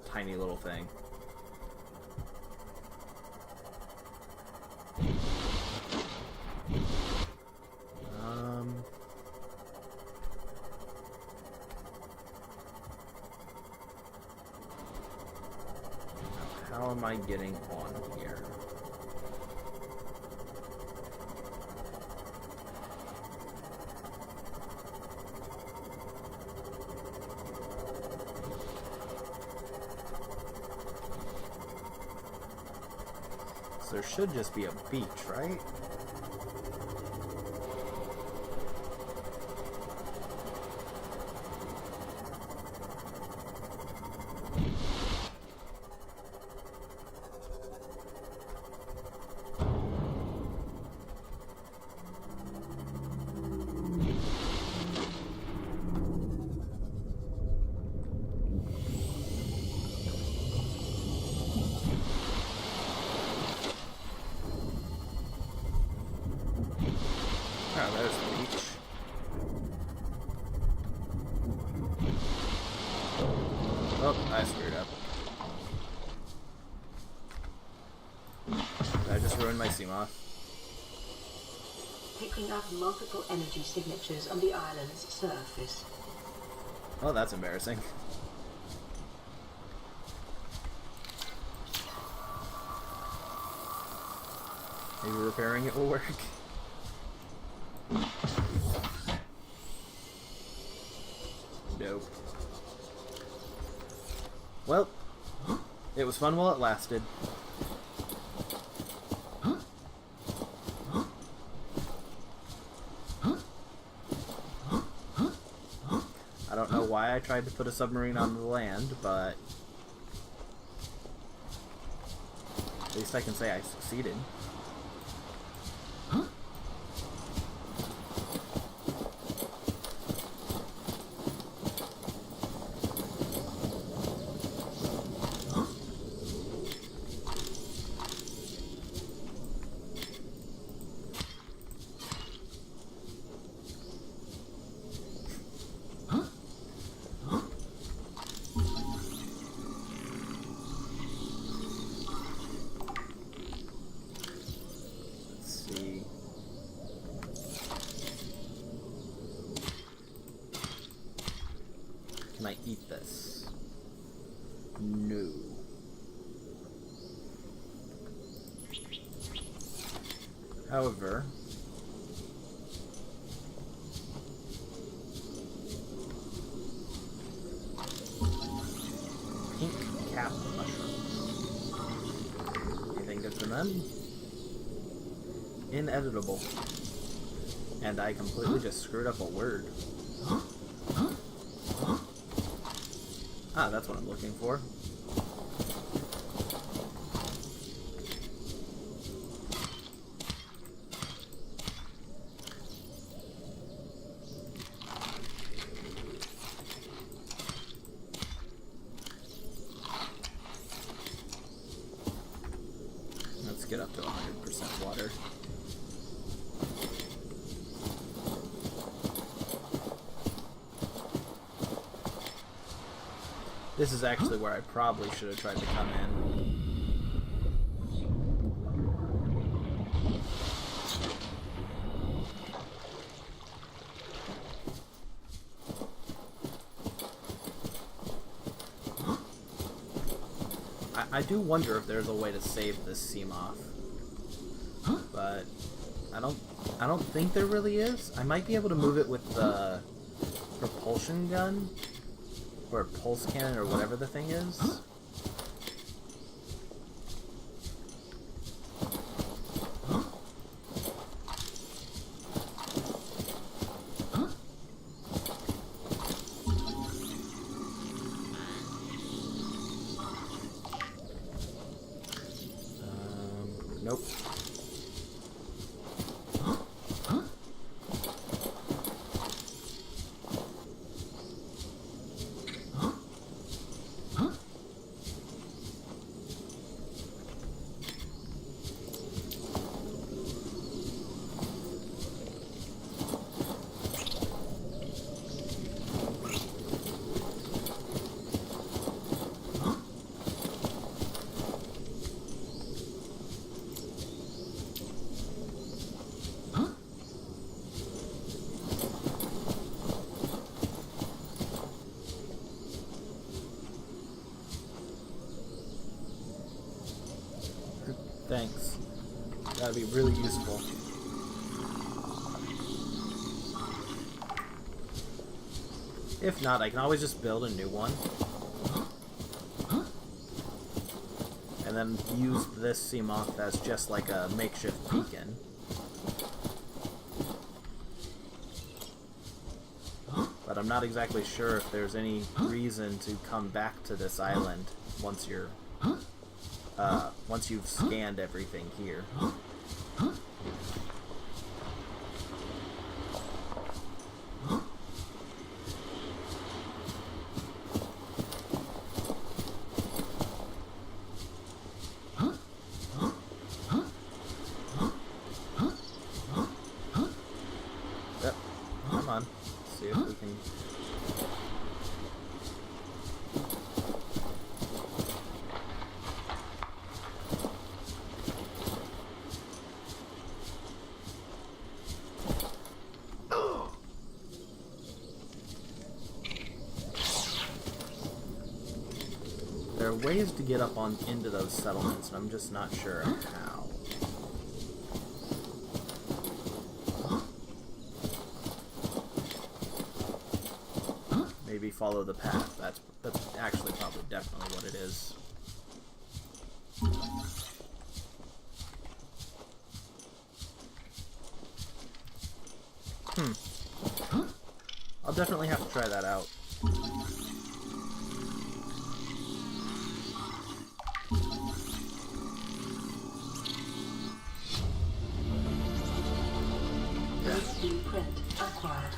tiny little thing. How am I getting on here? So there should just be a beach, right? Oh, there's the beach. Oh, I screwed up. I just ruined my Seamoth. Picking up multiple energy signatures on the island's surface. Oh, that's embarrassing. Maybe repairing it will work. Nope. Well, it was fun while it lasted. I don't know why I tried to put a submarine on the land, but at least I can say I succeeded. However, pink cap mushrooms. Anything good from them? Ineditable. And I completely just screwed up a word. Ah, that's what I'm looking for. Let's get up to 100% water. This is actually where I probably should have tried to come in. I do wonder if there's a way to save this Seamoth, but I don't think there really is. I might be able to move it with the propulsion gun. Or pulse cannon, or whatever the thing is. Nope. Thanks. That'd be really useful. If not, I can always just build a new one. And then use this Seamoth as just like a makeshift beacon. But I'm not exactly sure if there's any reason to come back to this island once you're once you've scanned everything here. Yep. Come on. Let's see if we can... There are ways to get up on into those settlements, and I'm just not sure how. Maybe follow the path. That's actually probably definitely what it is. I'll definitely have to try that out. Blueprint acquired.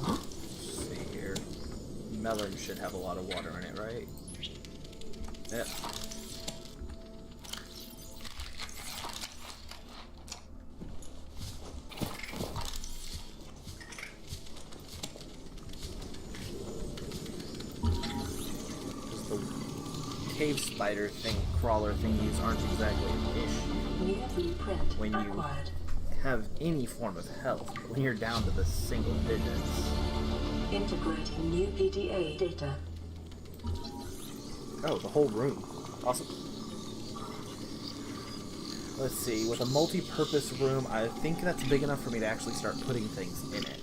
Let's see here. Melon should have a lot of water in it, right? Yep. cave spider thing, crawler thingies aren't exactly an issue New blueprint when you acquired. have any form of health, but when you're down to the single digits. Integrating new PDA data. Oh, the whole room. Awesome. Let's see, with a multi-purpose room, I think that's big enough for me to actually start putting things in it.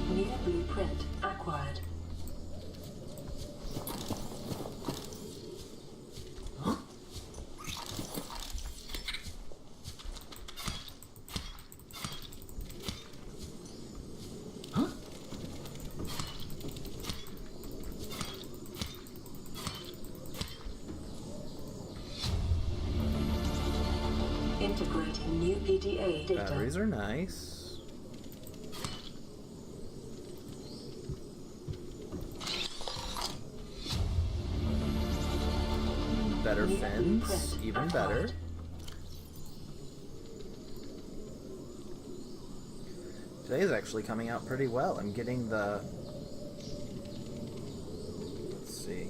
New blueprint acquired. Integrating new PDA data. Batteries are nice. Better New fins, blueprint even acquired. better. Today's actually coming out pretty well. I'm getting the... Let's see.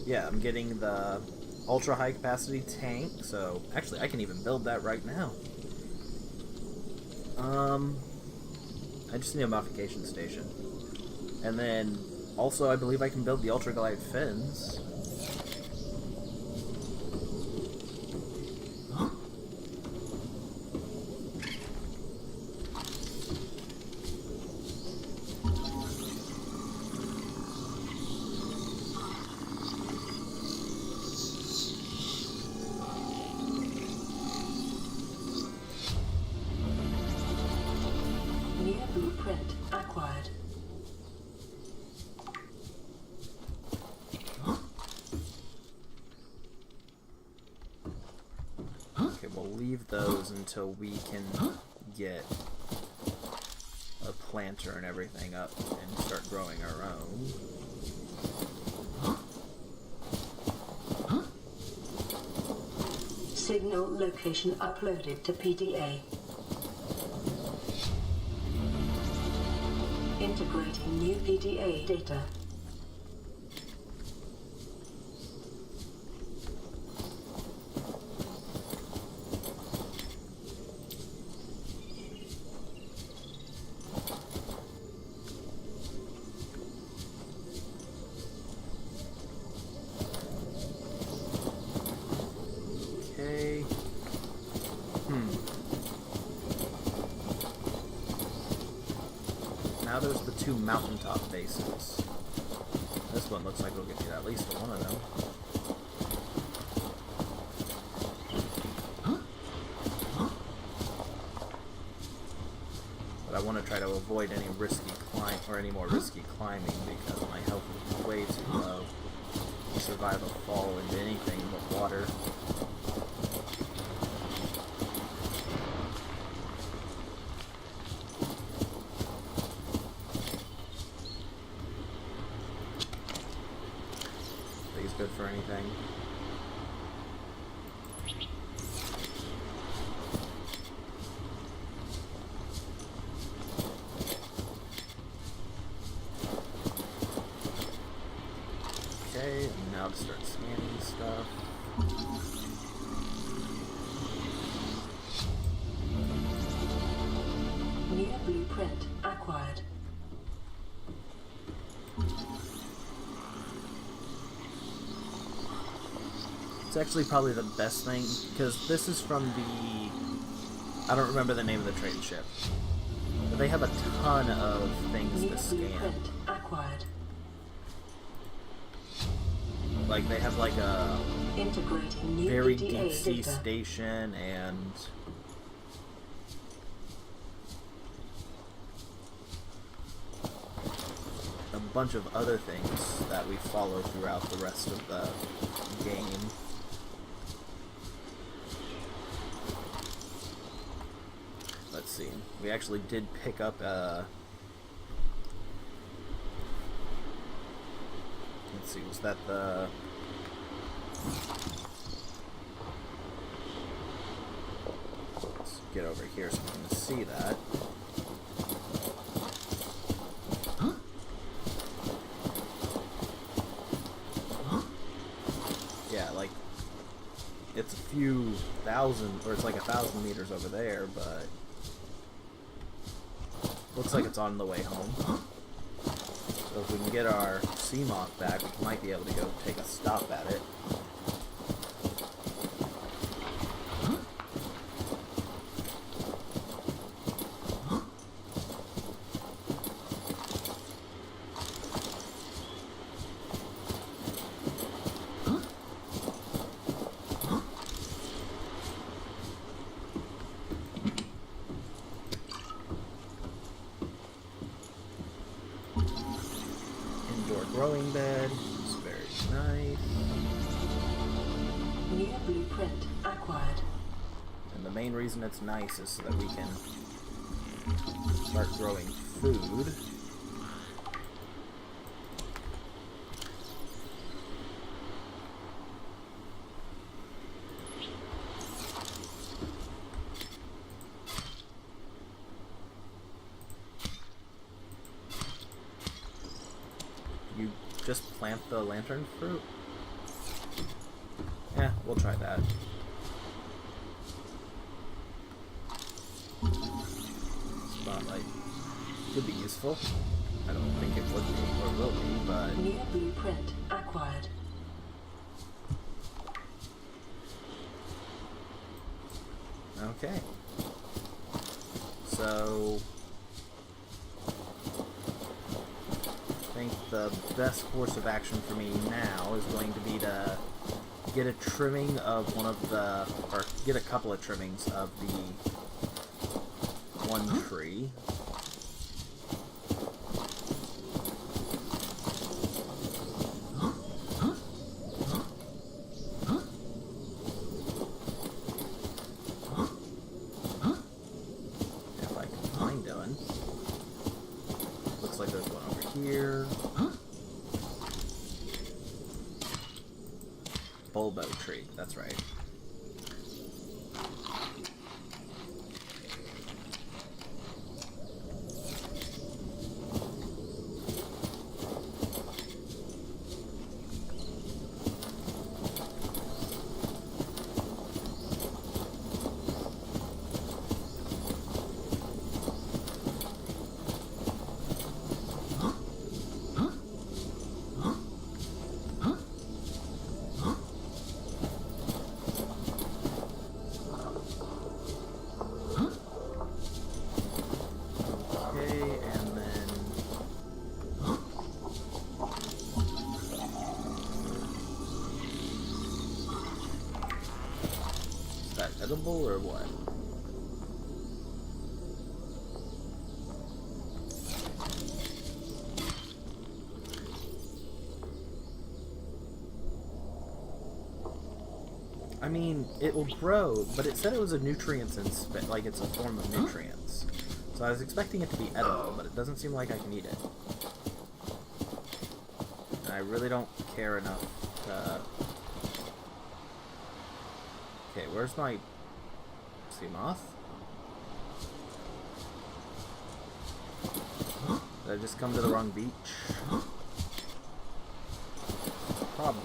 Yeah, I'm getting the ultra high capacity tank, so actually I can even build that right now. I just need a modification station. And then also I believe I can build the ultra glide fins. New blueprint acquired. Okay, we'll leave those until we can get a planter and everything up and start growing our own. Signal location uploaded to PDA. Integrating new PDA data. Okay. Now there's the two mountaintop bases. This one looks like we'll get to at least one of them. But I want to try to avoid any risky climb or any more risky climbing because my health is way too low to survive a fall into anything but water. Good for anything. Okay, and now to start scanning stuff. New blueprint acquired. It's actually probably the best thing, because this is from the... I don't remember the name of the trade ship. But they have a ton of things New to scan. blueprint acquired. Like, they have like a Integrating new very PDA deep sea data. station and... a bunch of other things that we follow throughout the rest of the game. Let's see. We actually did pick up let's see, was that the... Let's get over here so we can see that. few thousand, or it's like 1,000 meters over there, but looks like it's on the way home. So if we can get our Seamoth back, we might be able to go take a stop at it. Growing bed. It's very nice. New blueprint acquired. And the main reason it's nice is so that we can start growing food. You just plant the lantern fruit? Yeah, we'll try that. Spotlight could be useful. I don't think it would be or will be, but... New blueprint acquired. Okay. So... I think the best course of action for me now is going to be to get a trimming of one of the, or get a couple of trimmings of the one tree. If I can find one. Looks like there's one over here. Bulbo tree, that's right. Edible or what? I mean, it will grow, but it said it was a nutrients and like it's a form of nutrients. So I was expecting it to be edible, but it doesn't seem like I can eat it. And I really don't care enough to... Okay, where's my Seamoth? Did I just come to the wrong beach? Probably.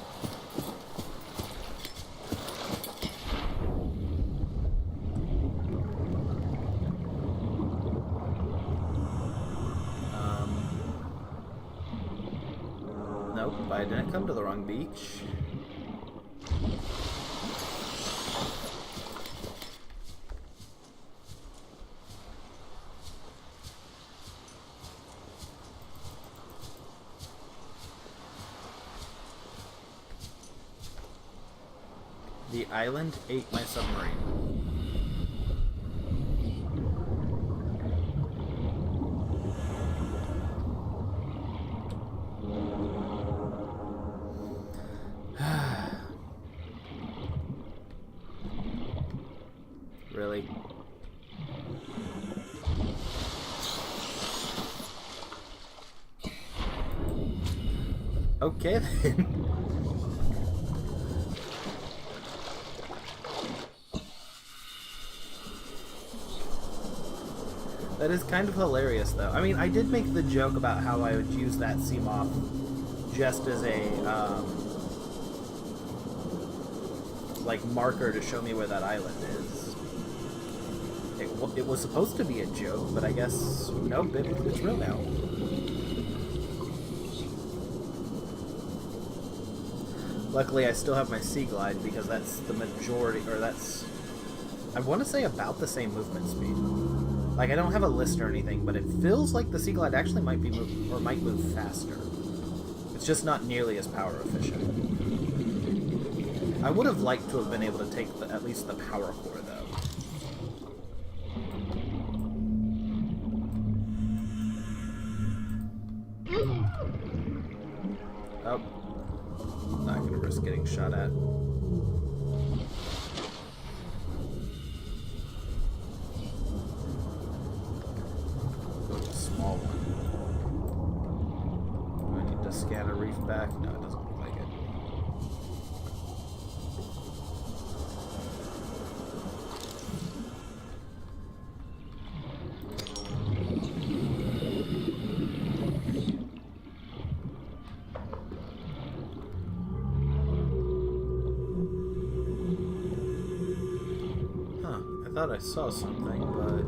Nope, I didn't come to the wrong beach. The island ate my submarine. Really? Okay then. That is kind of hilarious, though. I mean, I did make the joke about how I would use that Seamoth just as a, like marker to show me where that island is. It was supposed to be a joke, but I guess nope, it's real now. Luckily, I still have my Sea Glide because that's the majority, or that's, I want to say about the same movement speed. Like, I don't have a list or anything, but it feels like the Sea Glide actually might be might move faster. It's just not nearly as power efficient. I would have liked to have been able to take at least the power core, though. Oh. Not gonna risk getting shot at. Go with a small one. Do I need to scan a reef back? No, it doesn't look like it. I thought I saw something, but...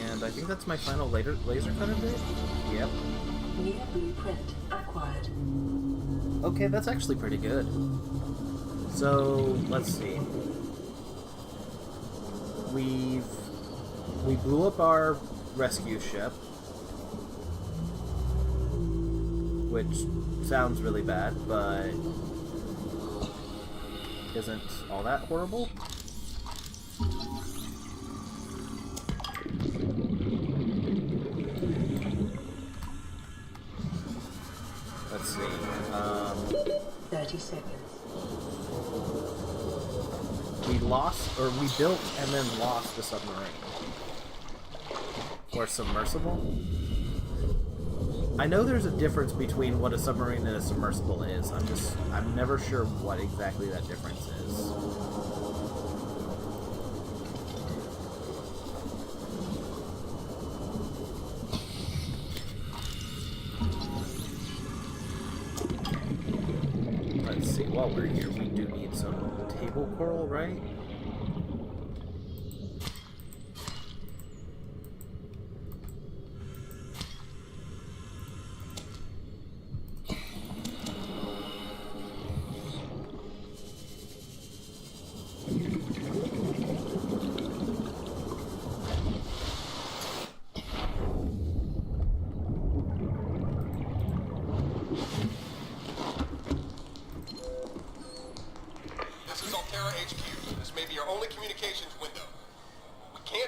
And I think that's my final laser cutter bit? Yep. New blueprint acquired. Okay, that's actually pretty good. So, let's see. We blew up our rescue ship, which sounds really bad, but isn't all that horrible. Let's see. 30 seconds. We built and then lost the submarine. Or submersible. I know there's a difference between what a submarine and a submersible is. I'm never sure what exactly that difference is. Let's see, while we're here, we do need some table coral, right?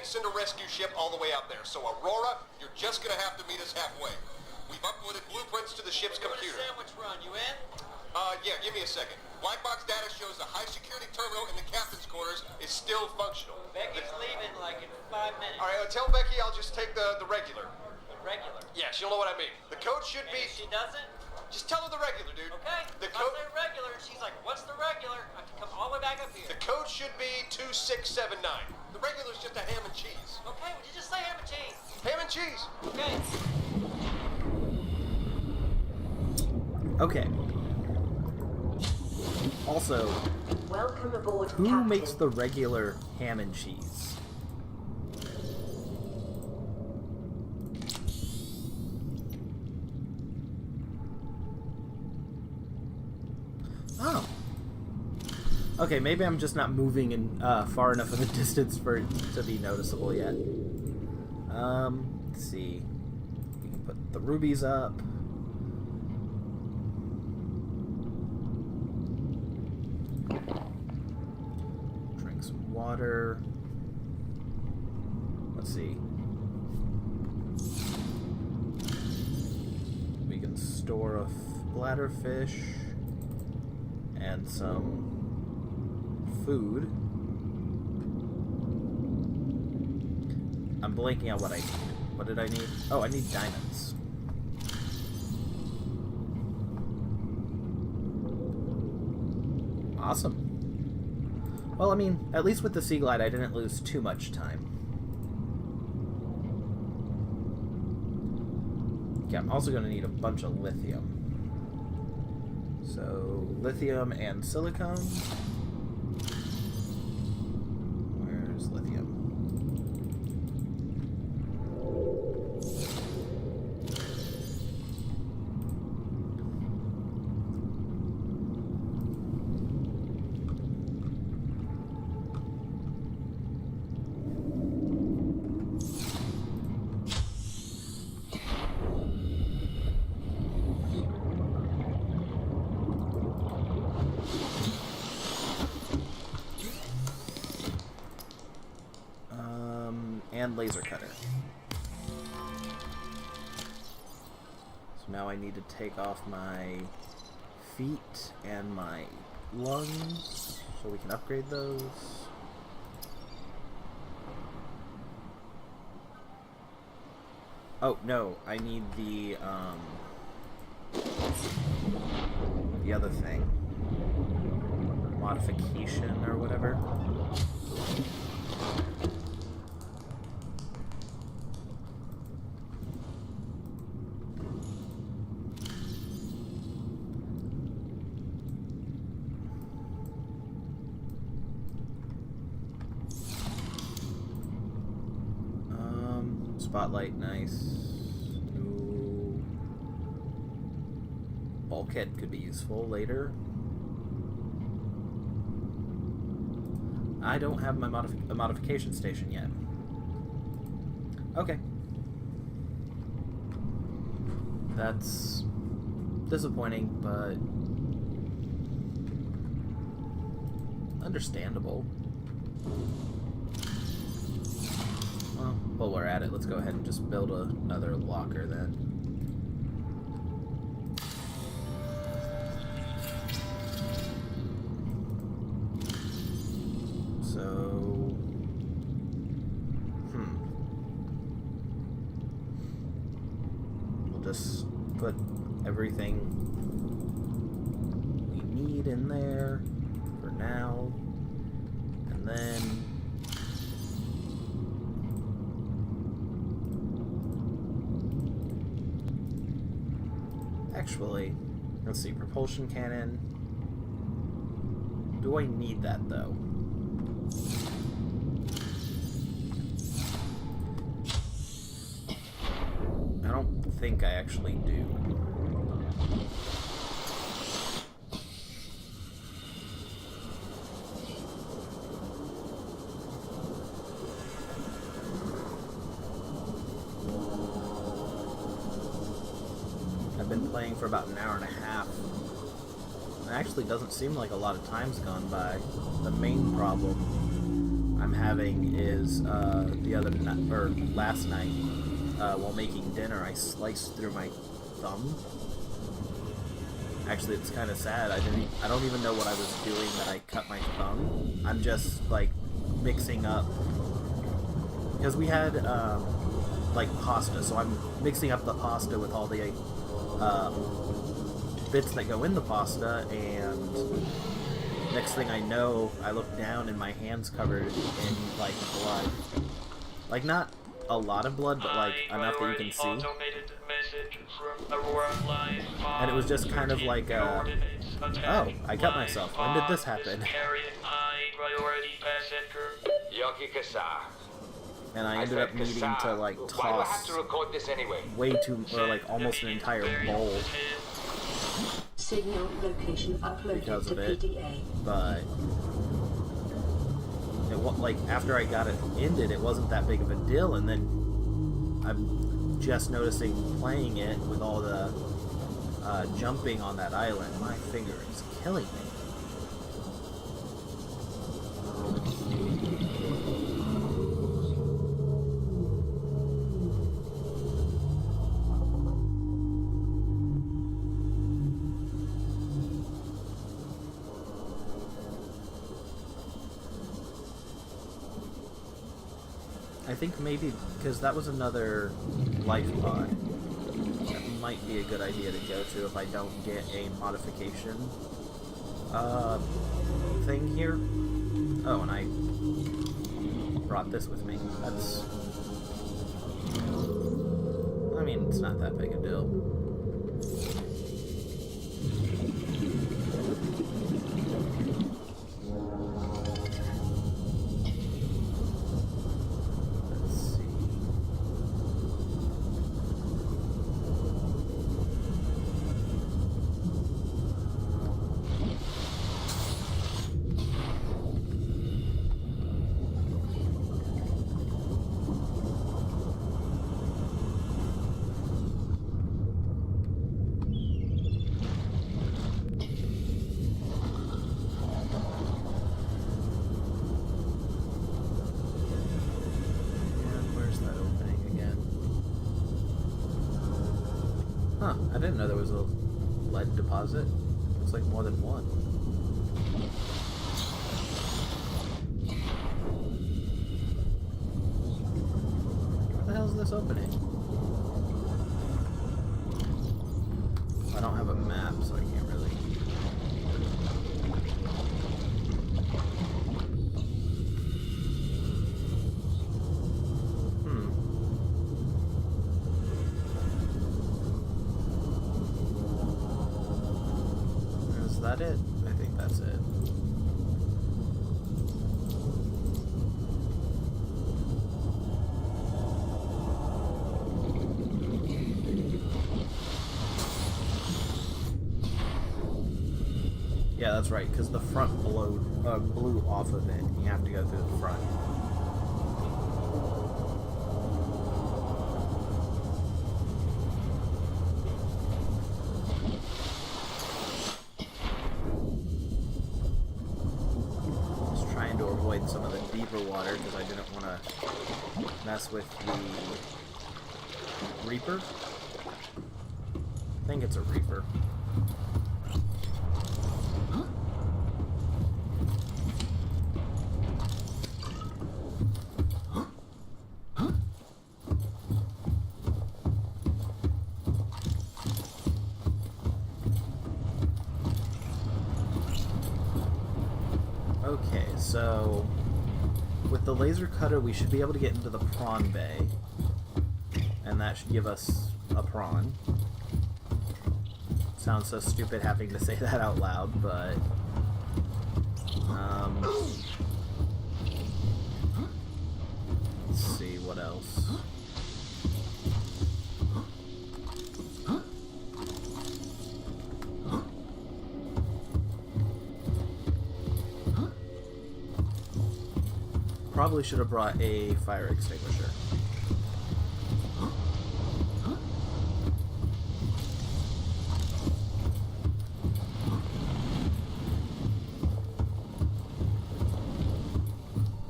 Send a rescue ship all the way out there. So Aurora, you're just gonna have to meet us halfway. We've uploaded blueprints to the ship's computer. Sandwich run, you in? Yeah, give me a second. Black box data shows the high security terminal in the captain's quarters is still functional. Becky's leaving like in 5 minutes. All right, tell Becky I'll just take the regular. The regular. Yeah, she'll know what I mean. The code should And be... if she doesn't? Just tell her the regular, dude. Okay. The If I say regular, she's like, what's the regular? I have to come all the way back up here. The code should be 2679. The regular's just a ham and cheese. Okay, would you just say ham and cheese? Ham and cheese. Okay. Okay. Also, Welcome aboard, who Captain. makes the regular ham and cheese? Oh. Okay, maybe I'm just not moving in far enough of a distance for it to be noticeable yet. Let's see. We can put the rubies up. Drink some water. Let's see. We can store a bladderfish and some food. I'm blanking out what I need. What did I need? Oh, I need diamonds. Awesome. Well, I mean, at least with the Sea Glide, I didn't lose too much time. Okay, I'm also going to need a bunch of lithium. So, lithium and silicone. Where's lithium? And laser cutter. So now I need to take off my feet and my lungs so we can upgrade those. Oh no, I need the other thing. Modification or whatever. Spotlight, nice. Ooh. Bulkhead could be useful later. I don't have my modification station yet. Okay. That's disappointing, but understandable. Well, while we're at it, let's go ahead and just build another locker then. So, we'll just put everything we need in there for now, and then actually, let's see, propulsion cannon. Do I need that though? I don't think I actually do. I've been playing for about an hour and a half. It actually doesn't seem like a lot of time's gone by. The main problem I'm having is the other night, or last night, while making dinner, I sliced through my thumb. Actually, it's kind of sad. I don't even know what I was doing that I cut my thumb. I'm just like mixing up, because we had like pasta, so I'm mixing up the pasta with all the bits that go in the pasta, and next thing I know, I look down and my hand's covered in like blood. Like not a lot of blood, but like enough that you can see. And it was just kind of like, oh, I cut myself. When did this happen? And I ended up needing to like toss way too, or like almost an entire bowl Signal location uploaded because to of it. PDA. But like after I got it ended, it wasn't that big of a deal, and then I'm just noticing playing it with all the jumping on that island. My finger is killing me. I think maybe because that was another life pod. That might be a good idea to go to if I don't get a modification. thing here. Oh, and I brought this with me. That's... I mean, it's not that big a deal. Huh, I didn't know there was a lead deposit. Looks like more than one. Where the hell is this opening? I don't have a map, so I can't really... Is that it? I think that's it. Yeah, that's right, because the front blew off of it, and you have to go through the front. Just trying to avoid some of the deeper water, because I didn't want to mess with the Reaper. I think it's a Reaper. Okay, so with the laser cutter we should be able to get into the prawn bay, and that should give us a prawn. Sounds so stupid having to say that out loud, but let's see what else. Probably should have brought a fire extinguisher.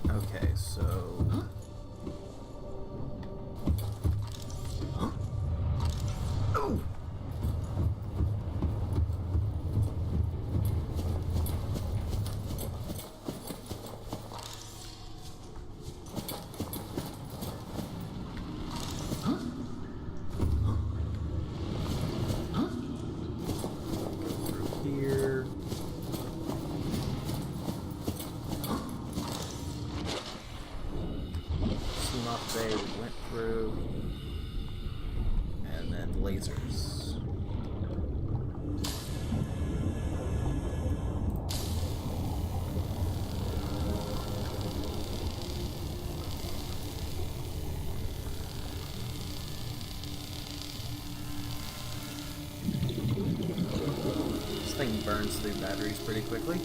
Okay, so... Oh! Here. Off bay we went through, and then lasers. This thing burns through batteries pretty quickly.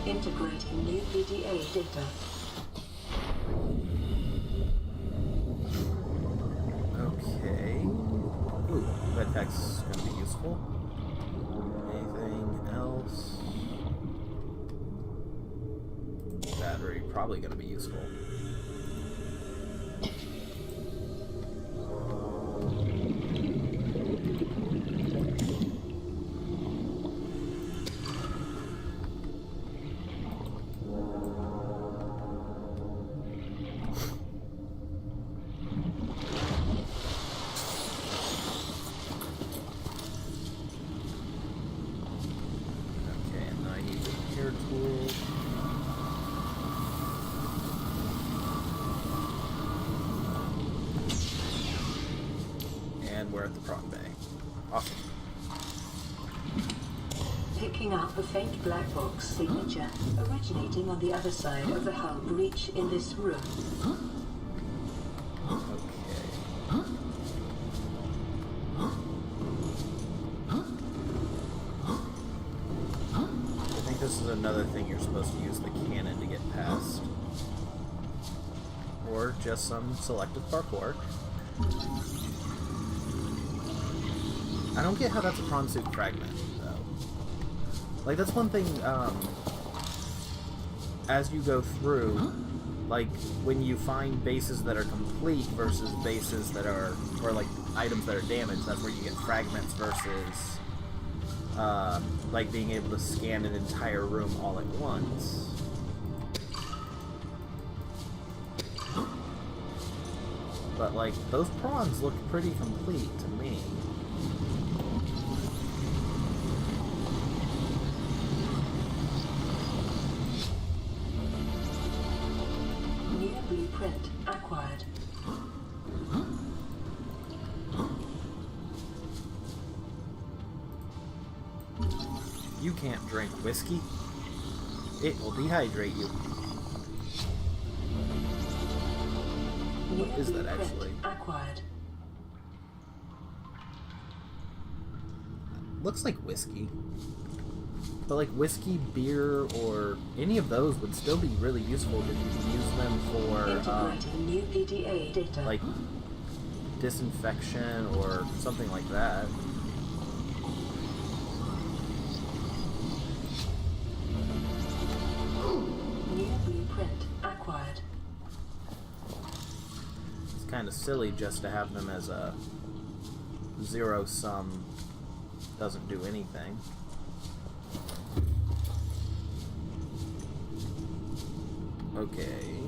Integrating new PDA data. Okay. Ooh, that pack's gonna be useful. Anything else? Battery, probably gonna be useful. And we're at the prawn bay. Awesome. Picking up a faint black box signature originating on the other side of the hull breach in this room. Okay. I think this is another thing you're supposed to use the cannon to get past. Or just some selective parkour. I don't get how that's a prawn suit fragment, though. Like, that's one thing, as you go through, like, when you find bases that are complete versus bases that are, or, like, items that are damaged, that's where you get fragments versus, like, being able to scan an entire room all at once. But, like, those prawns look pretty complete to me. New blueprint acquired. You can't drink whiskey. It will dehydrate you. What is that actually? Acquired. Looks like whiskey. But like whiskey, beer, or any of those would still be really useful because you can use them for Integrating new PDA data. like disinfection or something like that. New blueprint acquired. It's kind of silly just to have them as a zero sum, doesn't do anything. Okay.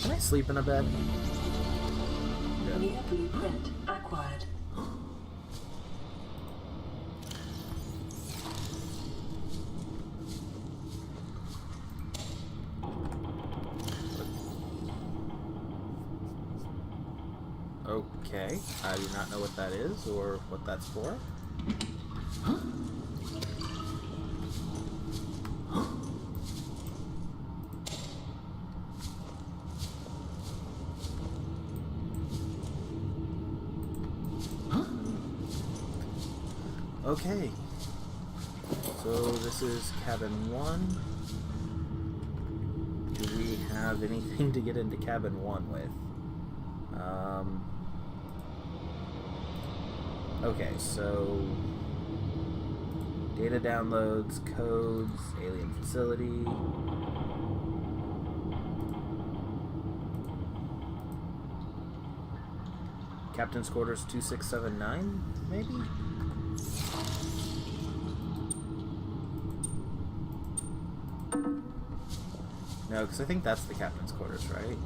Can I sleep in a bed? Good. New blueprint acquired. Okay, I do not know what that is or what that's for. Okay, so this is cabin 1. Do we have anything to get into cabin 1 with? Okay, so data downloads, codes, alien facility. Captain's quarters 2679, maybe? No, because I think that's the captain's quarters, right?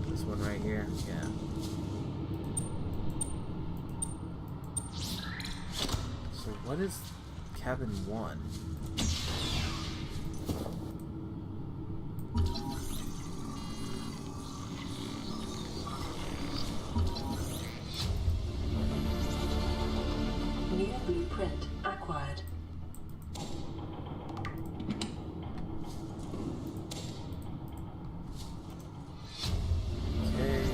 This one right here? Yeah. So what is cabin 1? New blueprint acquired. Okay.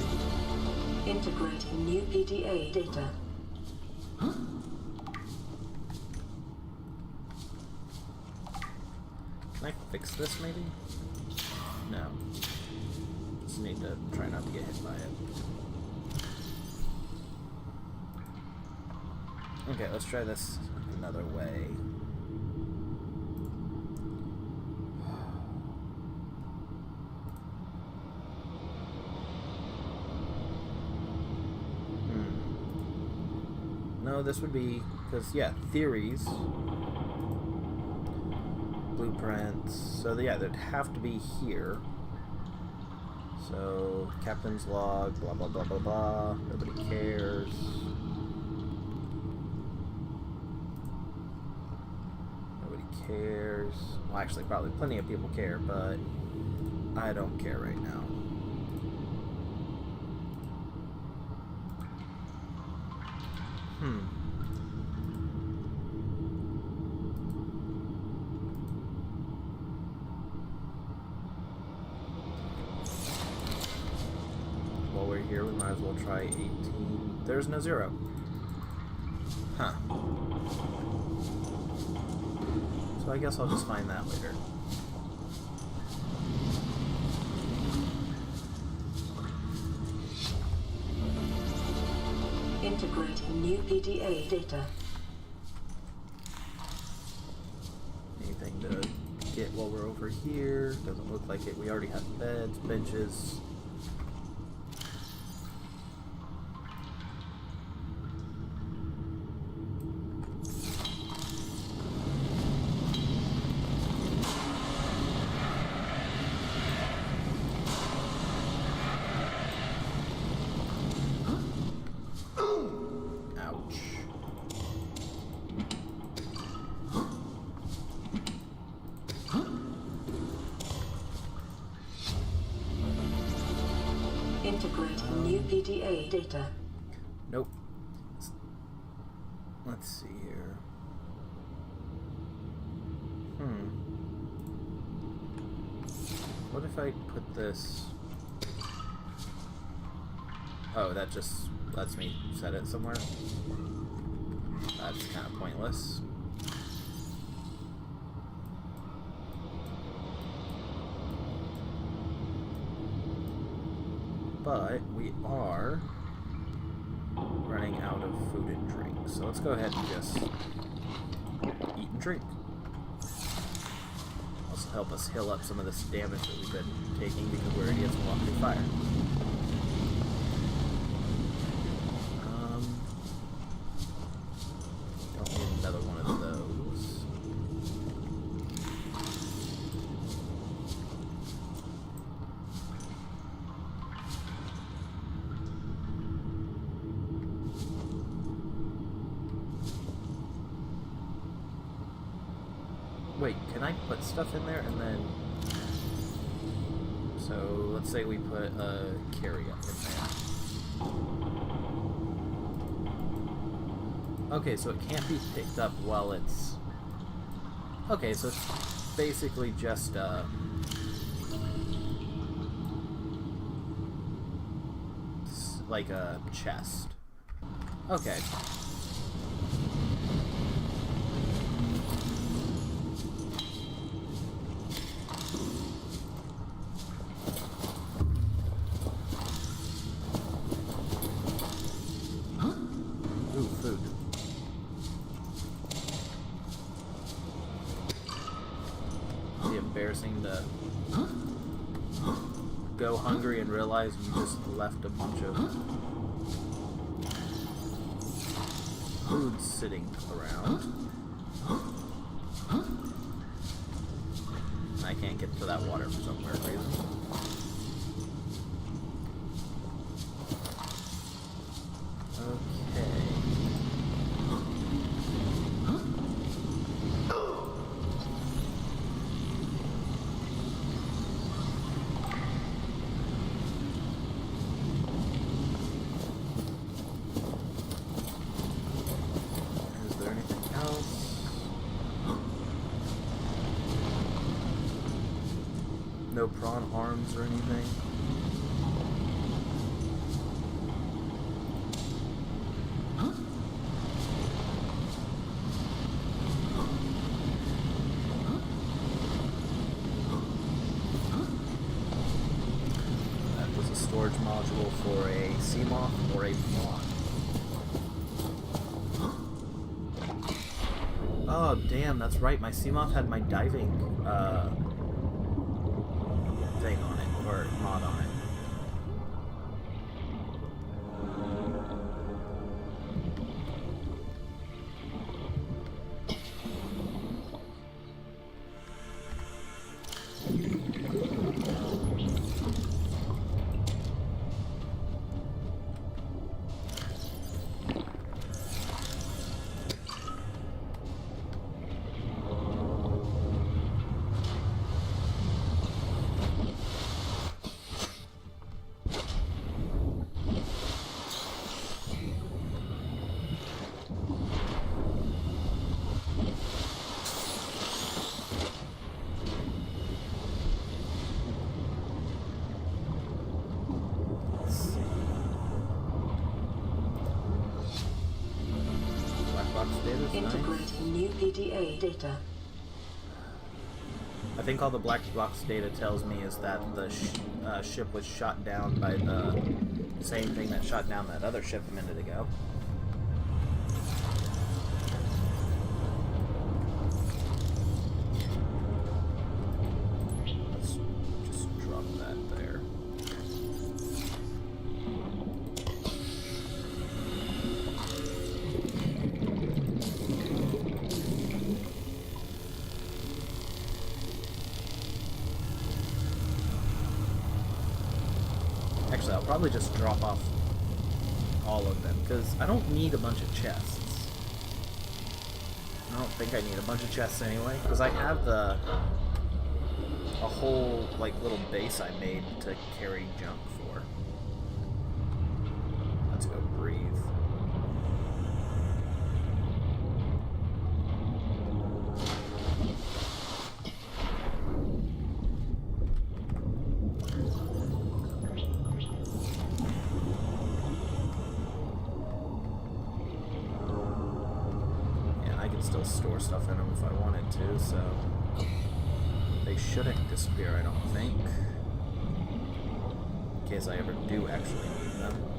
Integrating new PDA data. Can I fix this maybe? No. Just need to try not to get hit by it. Okay, let's try this another way. No, this would be, because, yeah, theories, blueprints, so yeah, they'd have to be here. So, captain's log, blah, blah, blah, blah, blah, nobody cares. Nobody cares. Well, actually, probably plenty of people care, but I don't care right now. While we're here, we might as well try 18. There's no 0. Huh. So I guess I'll just find that later. Integrating new PDA data. Anything to get while we're over here? Doesn't look like it. We already have beds, benches. Integrating new PDA data. Nope. Let's see here. What if I put this... Oh, that just lets me set it somewhere. That's kind of pointless. But we are running out of food and drink, so let's go ahead and just eat and drink. Also help us heal up some of this damage that we've been taking because we're idiots and walk through fire. Don't need another one of those. Wait, can I put stuff in there and then... So, let's say we put a carry-up in there. Okay, so it can't be picked up while it's... Okay, so it's basically just, like a chest. Okay. Food. It'd be embarrassing to go hungry and realize you just left a bunch of food sitting around. I can't get to that water for some weird reason. No prawn arms or anything. That was a storage module for a sea moth or a moth. Oh damn, that's right. My sea moth had my diving thing on it, or mod on it. PDA data. I think all the black box data tells me is that the ship was shot down by the same thing that shot down that other ship a minute ago. Let's just drop that there. Actually, I'll probably just drop off all of them, because I don't need a bunch of chests. I don't think I need a bunch of chests anyway, because I have a whole, like, little base I made to carry junk for. Let's go breathe. Still store stuff in them if I wanted to, so they shouldn't disappear, I don't think, in case I ever do actually need them.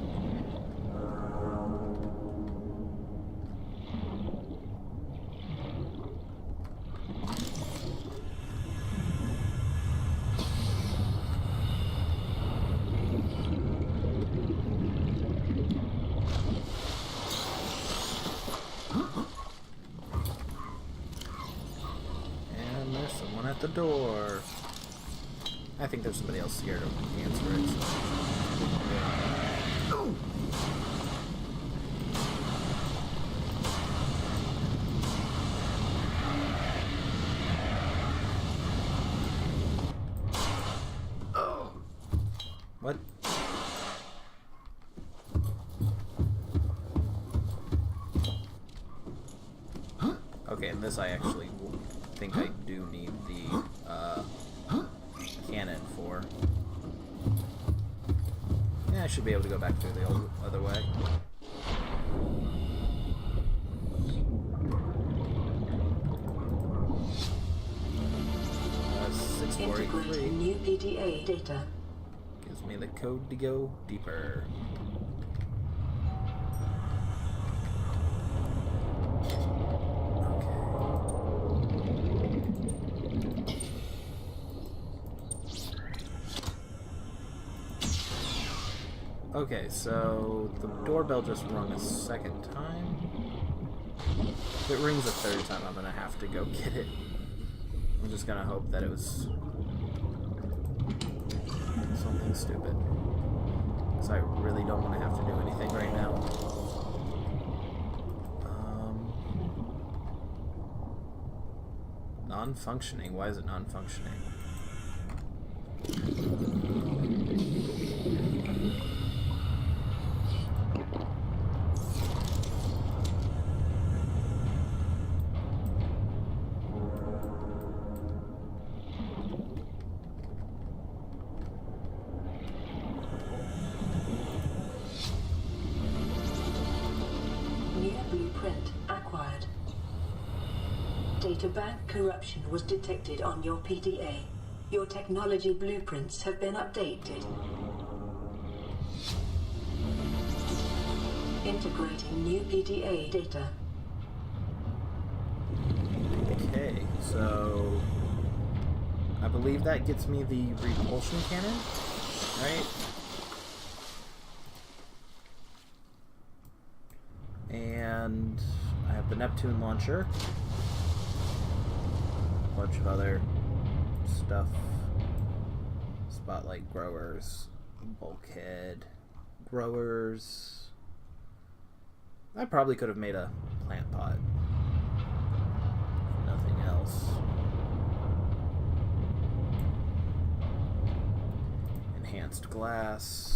At the door. I think there's somebody else here to answer it. So. What? Okay, and this I actually think I do need the cannon for. Yeah, I should be able to go back through the other way. Integrating new PDA data. Gives me the code to go deeper. Okay, so the doorbell just rung a second time. If it rings a third time, I'm gonna have to go get it. I'm just gonna hope that it was something stupid, because I really don't want to have to do anything right now. Non-functioning. Why is it non-functioning? Blueprint acquired. Databank corruption was detected on your PDA. Your technology blueprints have been updated. Integrating new PDA data. Okay, so I believe that gets me the repulsion cannon, right? And I have the Neptune launcher, a bunch of other stuff, spotlight growers, bulkhead growers. I probably could have made a plant pot, if nothing else. Enhanced glass.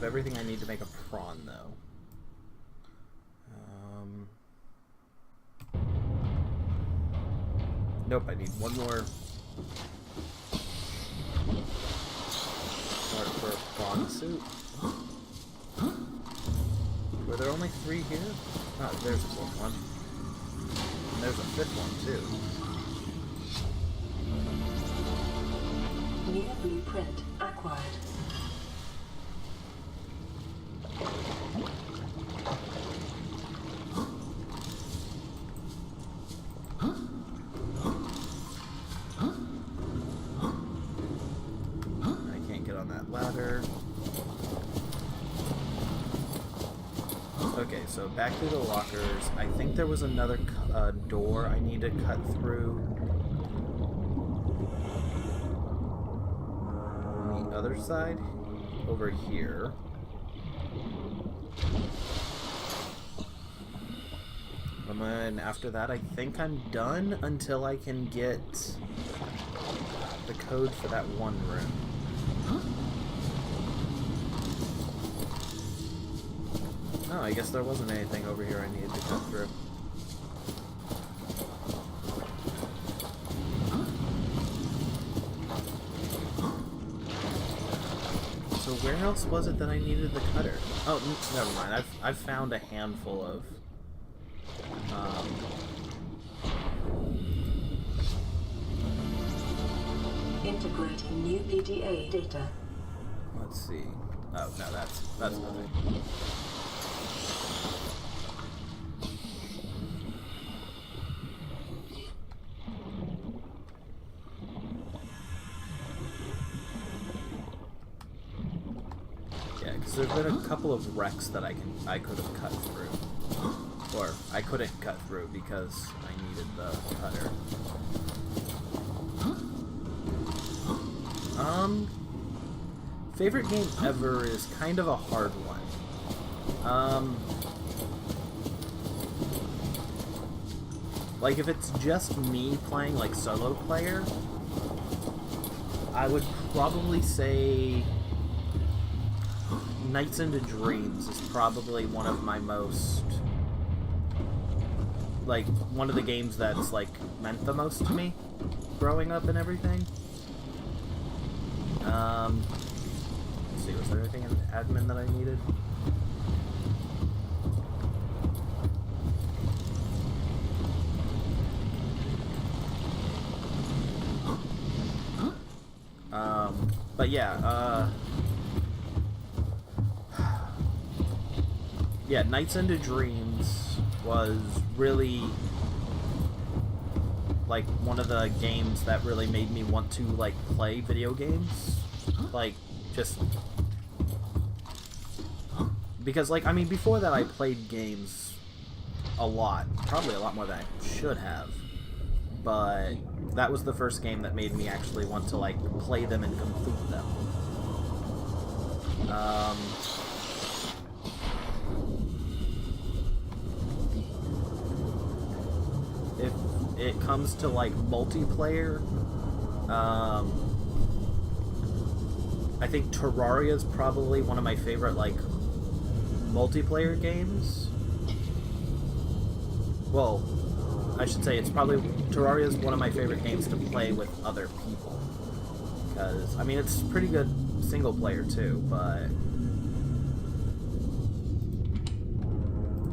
have everything I need to make a prawn, though. Nope, I need one more part for a prawn suit. Were there only 3 here? Oh, there's a 4th one. And there's a 5th one, too. New blueprint acquired. I can't get on that ladder. Okay, so back to the lockers. I think there was another door I need to cut through. On the other side, over here. And then after that, I think I'm done until I can get the code for that one room. Oh, I guess there wasn't anything over here I needed to cut through. So where else was it that I needed the cutter? Oh, never mind. I've found a handful of Integrating new PDA data. let's see. Oh, no, that's nothing. Yeah, because there's been a couple of wrecks that I could have cut through. Or I couldn't cut through because I needed the cutter. Favorite game ever is kind of a hard one. Like if it's just me playing like solo player, I would probably say Nights into Dreams is probably one of my most, like, one of the games that's like meant the most to me growing up and everything. Let's see, was there anything in admin that I needed? But yeah, yeah, Nights into Dreams was really like one of the games that really made me want to like play video games, like just because like I mean before that I played games a lot, probably a lot more than I should have, but that was the first game that made me actually want to like play them and complete them. If it comes to like multiplayer, I think Terraria is probably one of my favorite like multiplayer games. Well, I should say it's probably Terraria is one of my favorite games to play with other people, because I mean it's pretty good single player too, but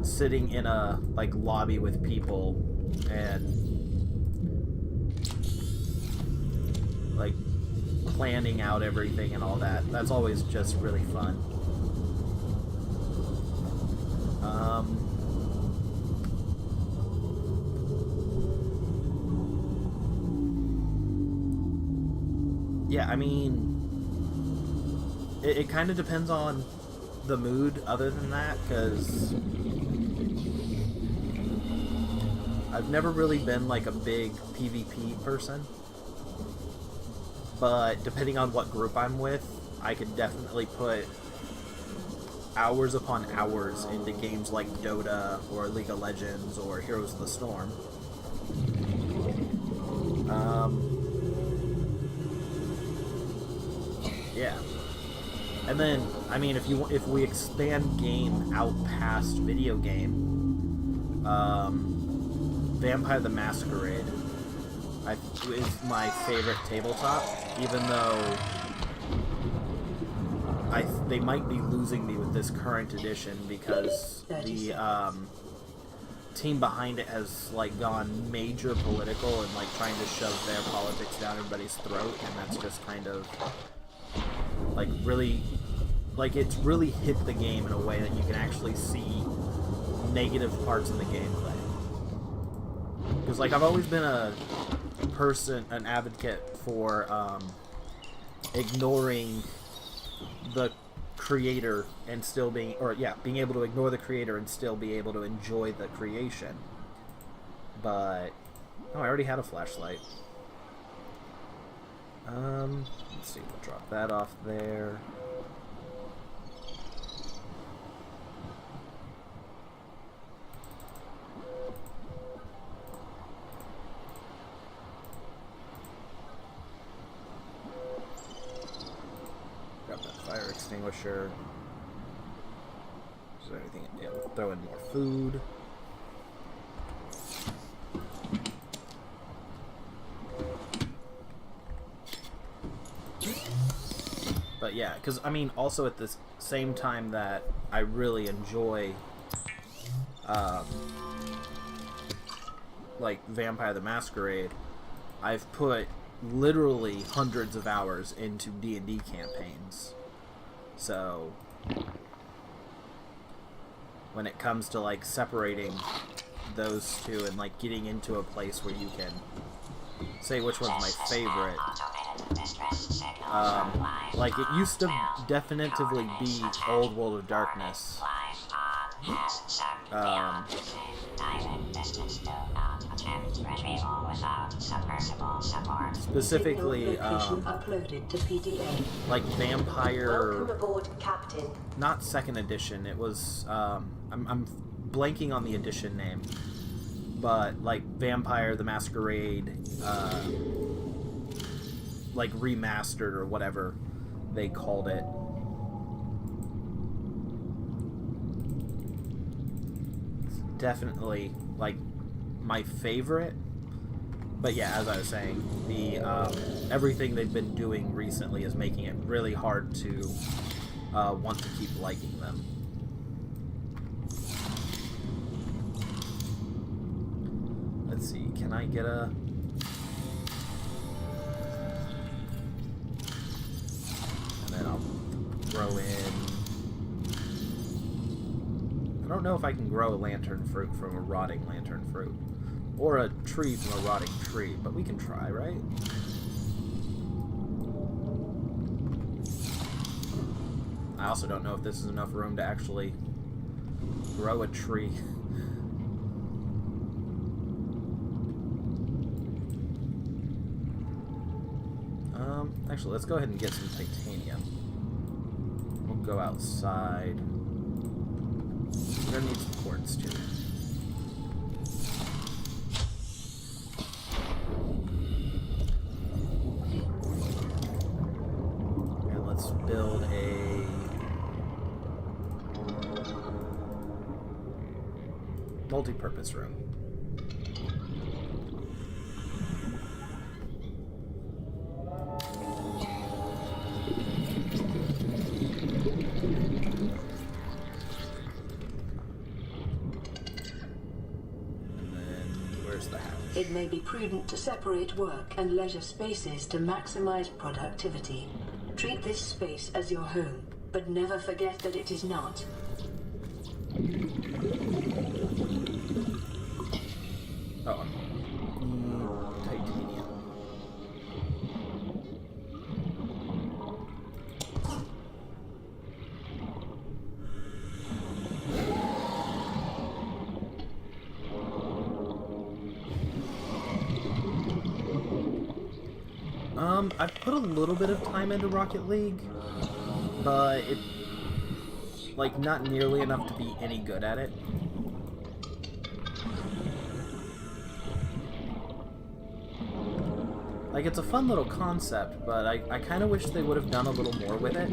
sitting in a like lobby with people and like planning out everything and all that's always just really fun. Yeah, I mean, it kind of depends on the mood other than that, because I've never really been like a big PvP person, but depending on what group I'm with, I could definitely put hours upon hours into games like Dota or League of Legends or Heroes of the Storm. Yeah. And then I mean, if we expand game out past video game, Vampire the Masquerade is my favorite tabletop, even though they might be losing me with this current edition because the team behind it has like gone major political and like trying to shove their politics down everybody's throat, and that's just kind of like really, like it's really hit the game in a way that you can actually see negative parts of the gameplay. Because like I've always been an advocate for ignoring the creator and still being able to ignore the creator and still be able to enjoy the creation. But I already had a flashlight. Let's see, we'll drop that off there. Grab that fire extinguisher. Is there anything? Yeah, we'll throw in more food. But yeah, because I mean, also at the same time that I really enjoy, like Vampire the Masquerade, I've put literally hundreds of hours into D&D campaigns. So when it comes to like separating those two and like getting into a place where you can say which one's my favorite, like it used to definitively be Old World of Darkness. Specifically, like Vampire, not second edition, it was, I'm blanking on the edition name, but like Vampire the Masquerade, like remastered or whatever they called it. It's definitely like my favorite. But yeah, as I was saying, the everything they've been doing recently is making it really hard to want to keep liking them. Let's see, can I get a... And then I'll throw in... I don't know if I can grow a lantern fruit from a rotting lantern fruit. Or a tree from a rotting tree, but we can try, right? I also don't know if this is enough room to actually grow a tree. Actually, let's go ahead and get some titanium. We'll go outside. We're gonna need some quartz too. And let's build a multi-purpose room. It may be prudent to separate work and leisure spaces to maximize productivity. Treat this space as your home, but never forget that it is not. Oh, titanium. I've put a little bit of time into Rocket League, but it, like, not nearly enough to be any good at it. Like, it's a fun little concept, but I kind of wish they would have done a little more with it.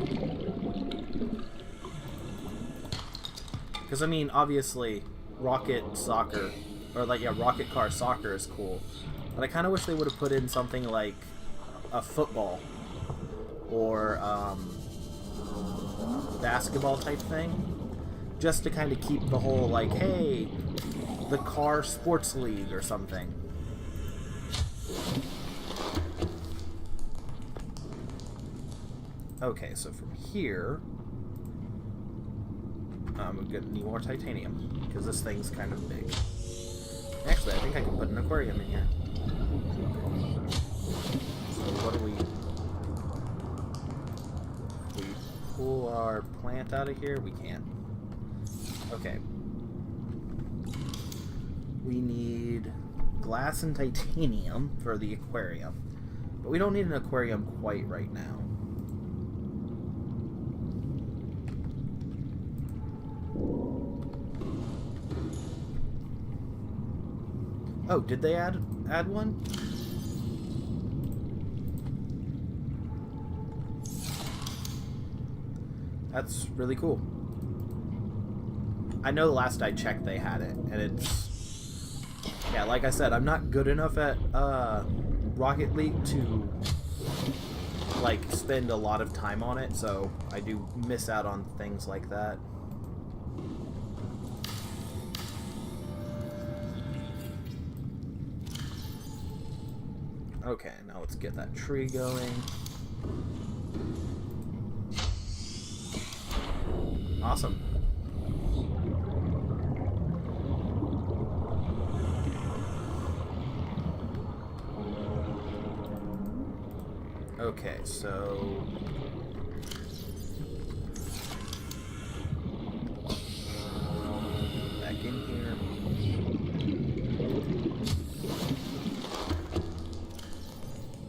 Because, I mean, obviously, rocket soccer, or like, yeah, rocket car soccer is cool. But I kind of wish they would have put in something like a football or basketball type thing. Just to kind of keep the whole, like, hey, the car sports league or something. Okay, so from here, I'm gonna need more titanium, because this thing's kind of big. Actually, I think I can put an aquarium in here. So what do we pull our plant out of here? We can't. Okay. We need glass and titanium for the aquarium, but we don't need an aquarium quite right now. Oh, did they add one? That's really cool. I know the last I checked they had it, and it's... Yeah, like I said, I'm not good enough at Rocket League to, like, spend a lot of time on it, so I do miss out on things like that. Okay, now let's get that tree going. Awesome. Okay, so... back in here.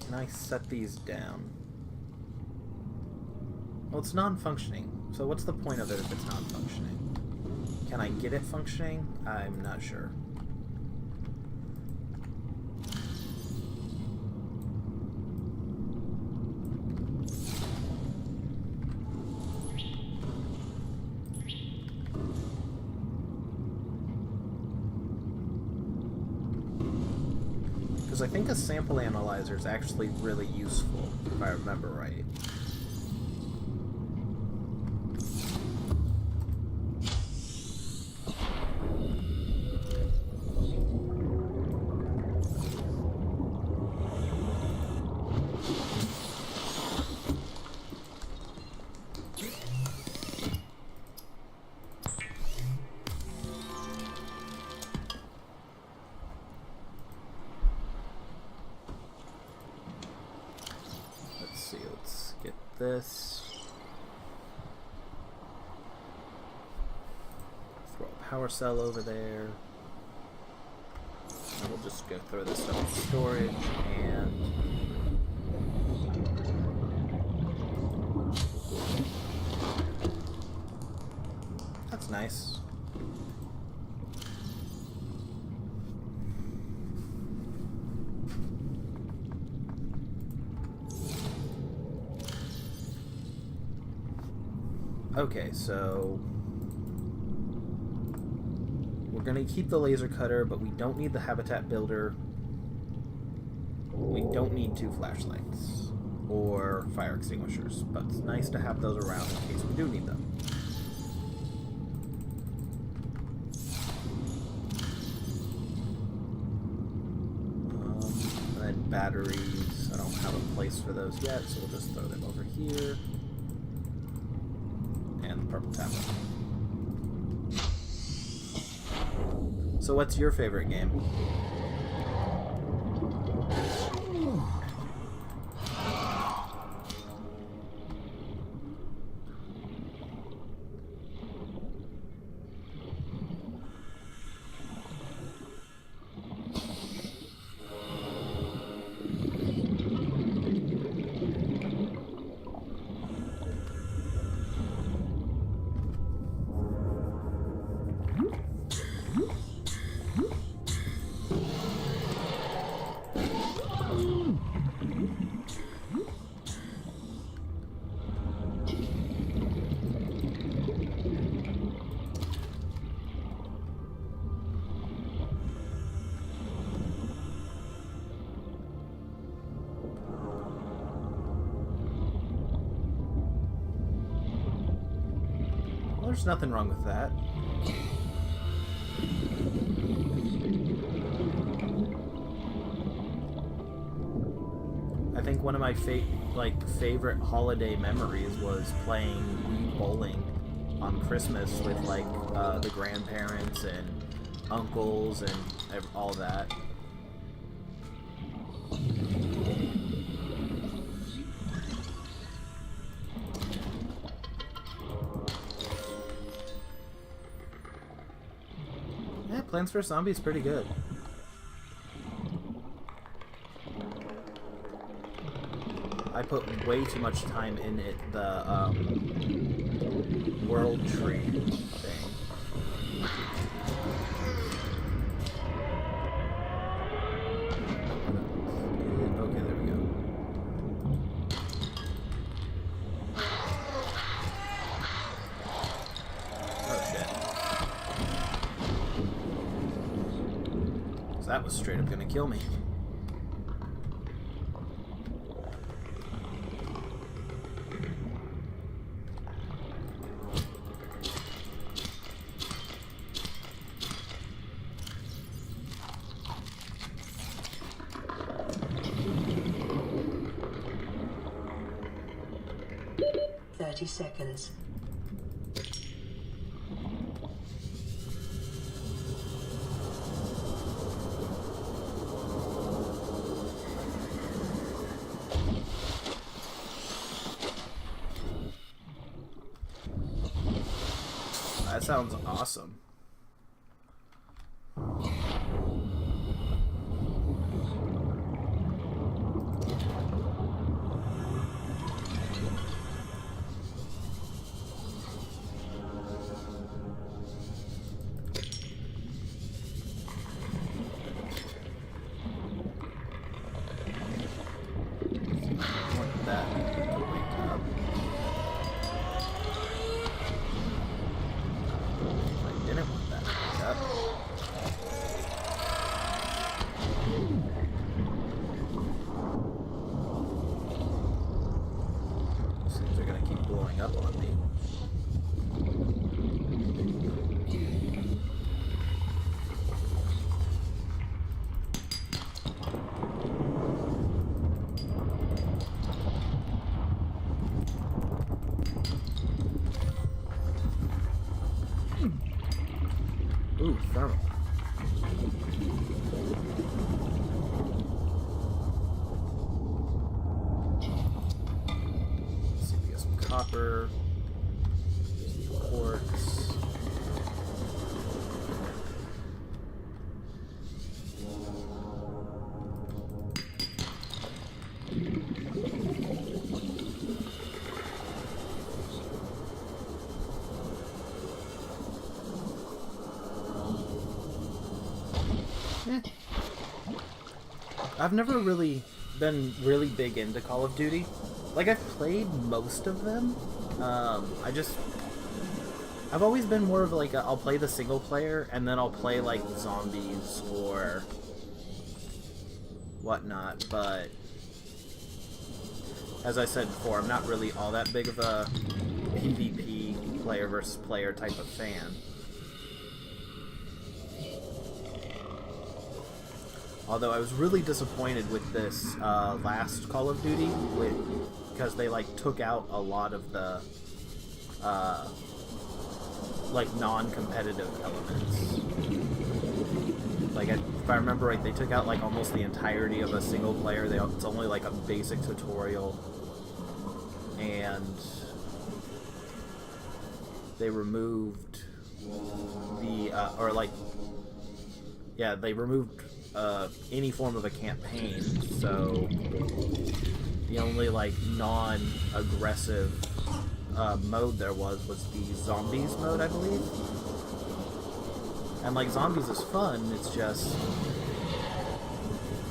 Can I set these down? Well, it's non-functioning, so what's the point of it if it's non-functioning? Can I get it functioning? I'm not sure. Because I think a sample analyzer is actually really useful, if I remember right. This. Throw a power cell over there. And we'll just go throw this stuff in storage and that's nice. Okay, so we're going to keep the laser cutter, but we don't need the habitat builder. We don't need 2 flashlights or fire extinguishers, but it's nice to have those around in case we do need them. And then batteries, I don't have a place for those yet, so we'll just throw them over here. Purple tablet. So what's your favorite game? There's nothing wrong with that. I think one of my favorite holiday memories was playing Wii bowling on Christmas with like the grandparents and uncles and all that. Yeah, Plants vs. Zombies is pretty good. I put way too much time in it, the world tree thing. Okay, there we go. Oh shit. So that was straight up gonna kill me. Seconds. That sounds awesome. Ooh, thermal. Let's see, we got some copper, some quartz. I've never really been really big into Call of Duty. Like, I've played most of them. I've always been more of like I'll play the single player and then I'll play like zombies or whatnot, but as I said before, I'm not really all that big of a PvP player versus player type of fan. Although I was really disappointed with this last Call of Duty because they like took out a lot of the like non-competitive elements. Like if I remember right, they took out like almost the entirety of a single player. It's only like a basic tutorial, and they removed the they removed any form of a campaign, so the only like non-aggressive mode there was the zombies mode, I believe. And like zombies is fun, it's just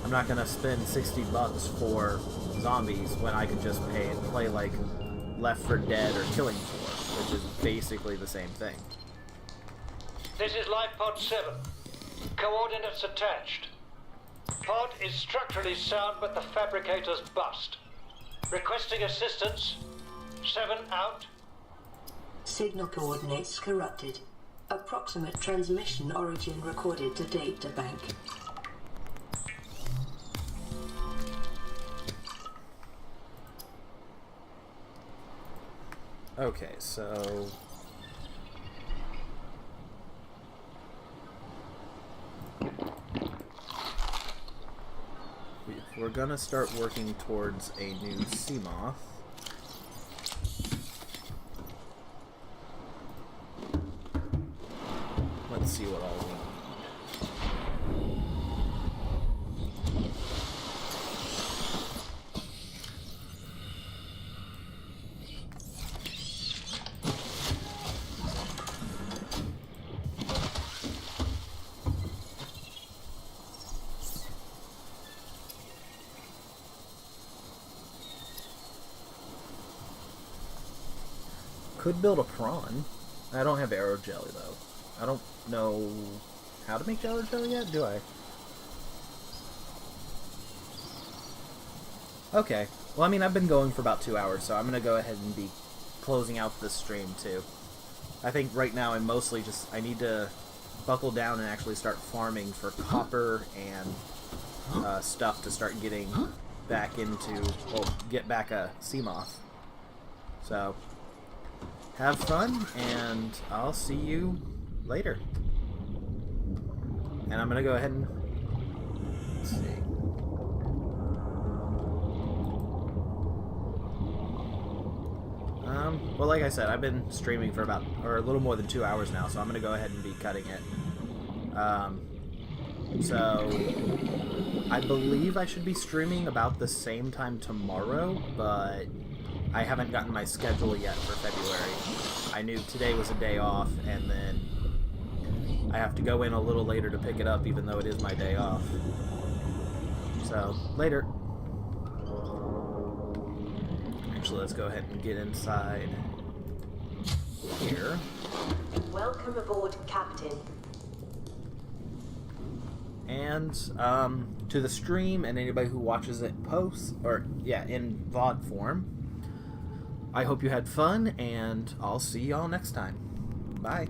I'm not gonna spend $60 for zombies when I could just pay and play like Left 4 Dead or Killing Floor, which is basically the same thing. This is Life Pod 7. Coordinates attached. Pod is structurally sound, but the fabricator's bust. Requesting assistance. 7 out. Signal coordinates corrupted. Approximate transmission origin recorded to data bank. Okay, so... we're gonna start working towards a new Seamoth. Let's see what all we need. Could build a prawn. I don't have arrow jelly though. I don't know how to make arrow jelly yet, do I? Okay. Well, I mean, I've been going for about 2 hours, so I'm gonna go ahead and be closing out this stream too. I think right now I'm mostly just, I need to buckle down and actually start farming for copper and stuff to start getting back into, well, get back a Seamoth. So, have fun, and I'll see you later. And I'm gonna go ahead and, let's see. Well, like I said, I've been streaming for about, or a little more than 2 hours now, so I'm gonna go ahead and be cutting it. So, I believe I should be streaming about the same time tomorrow, but I haven't gotten my schedule yet for February. I knew today was a day off, and then I have to go in a little later to pick it up, even though it is my day off. So, later. Actually, let's go ahead and get inside here. Welcome aboard, Captain. And to the stream and anybody who watches it post, or yeah, in VOD form, I hope you had fun, and I'll see y'all next time. Bye.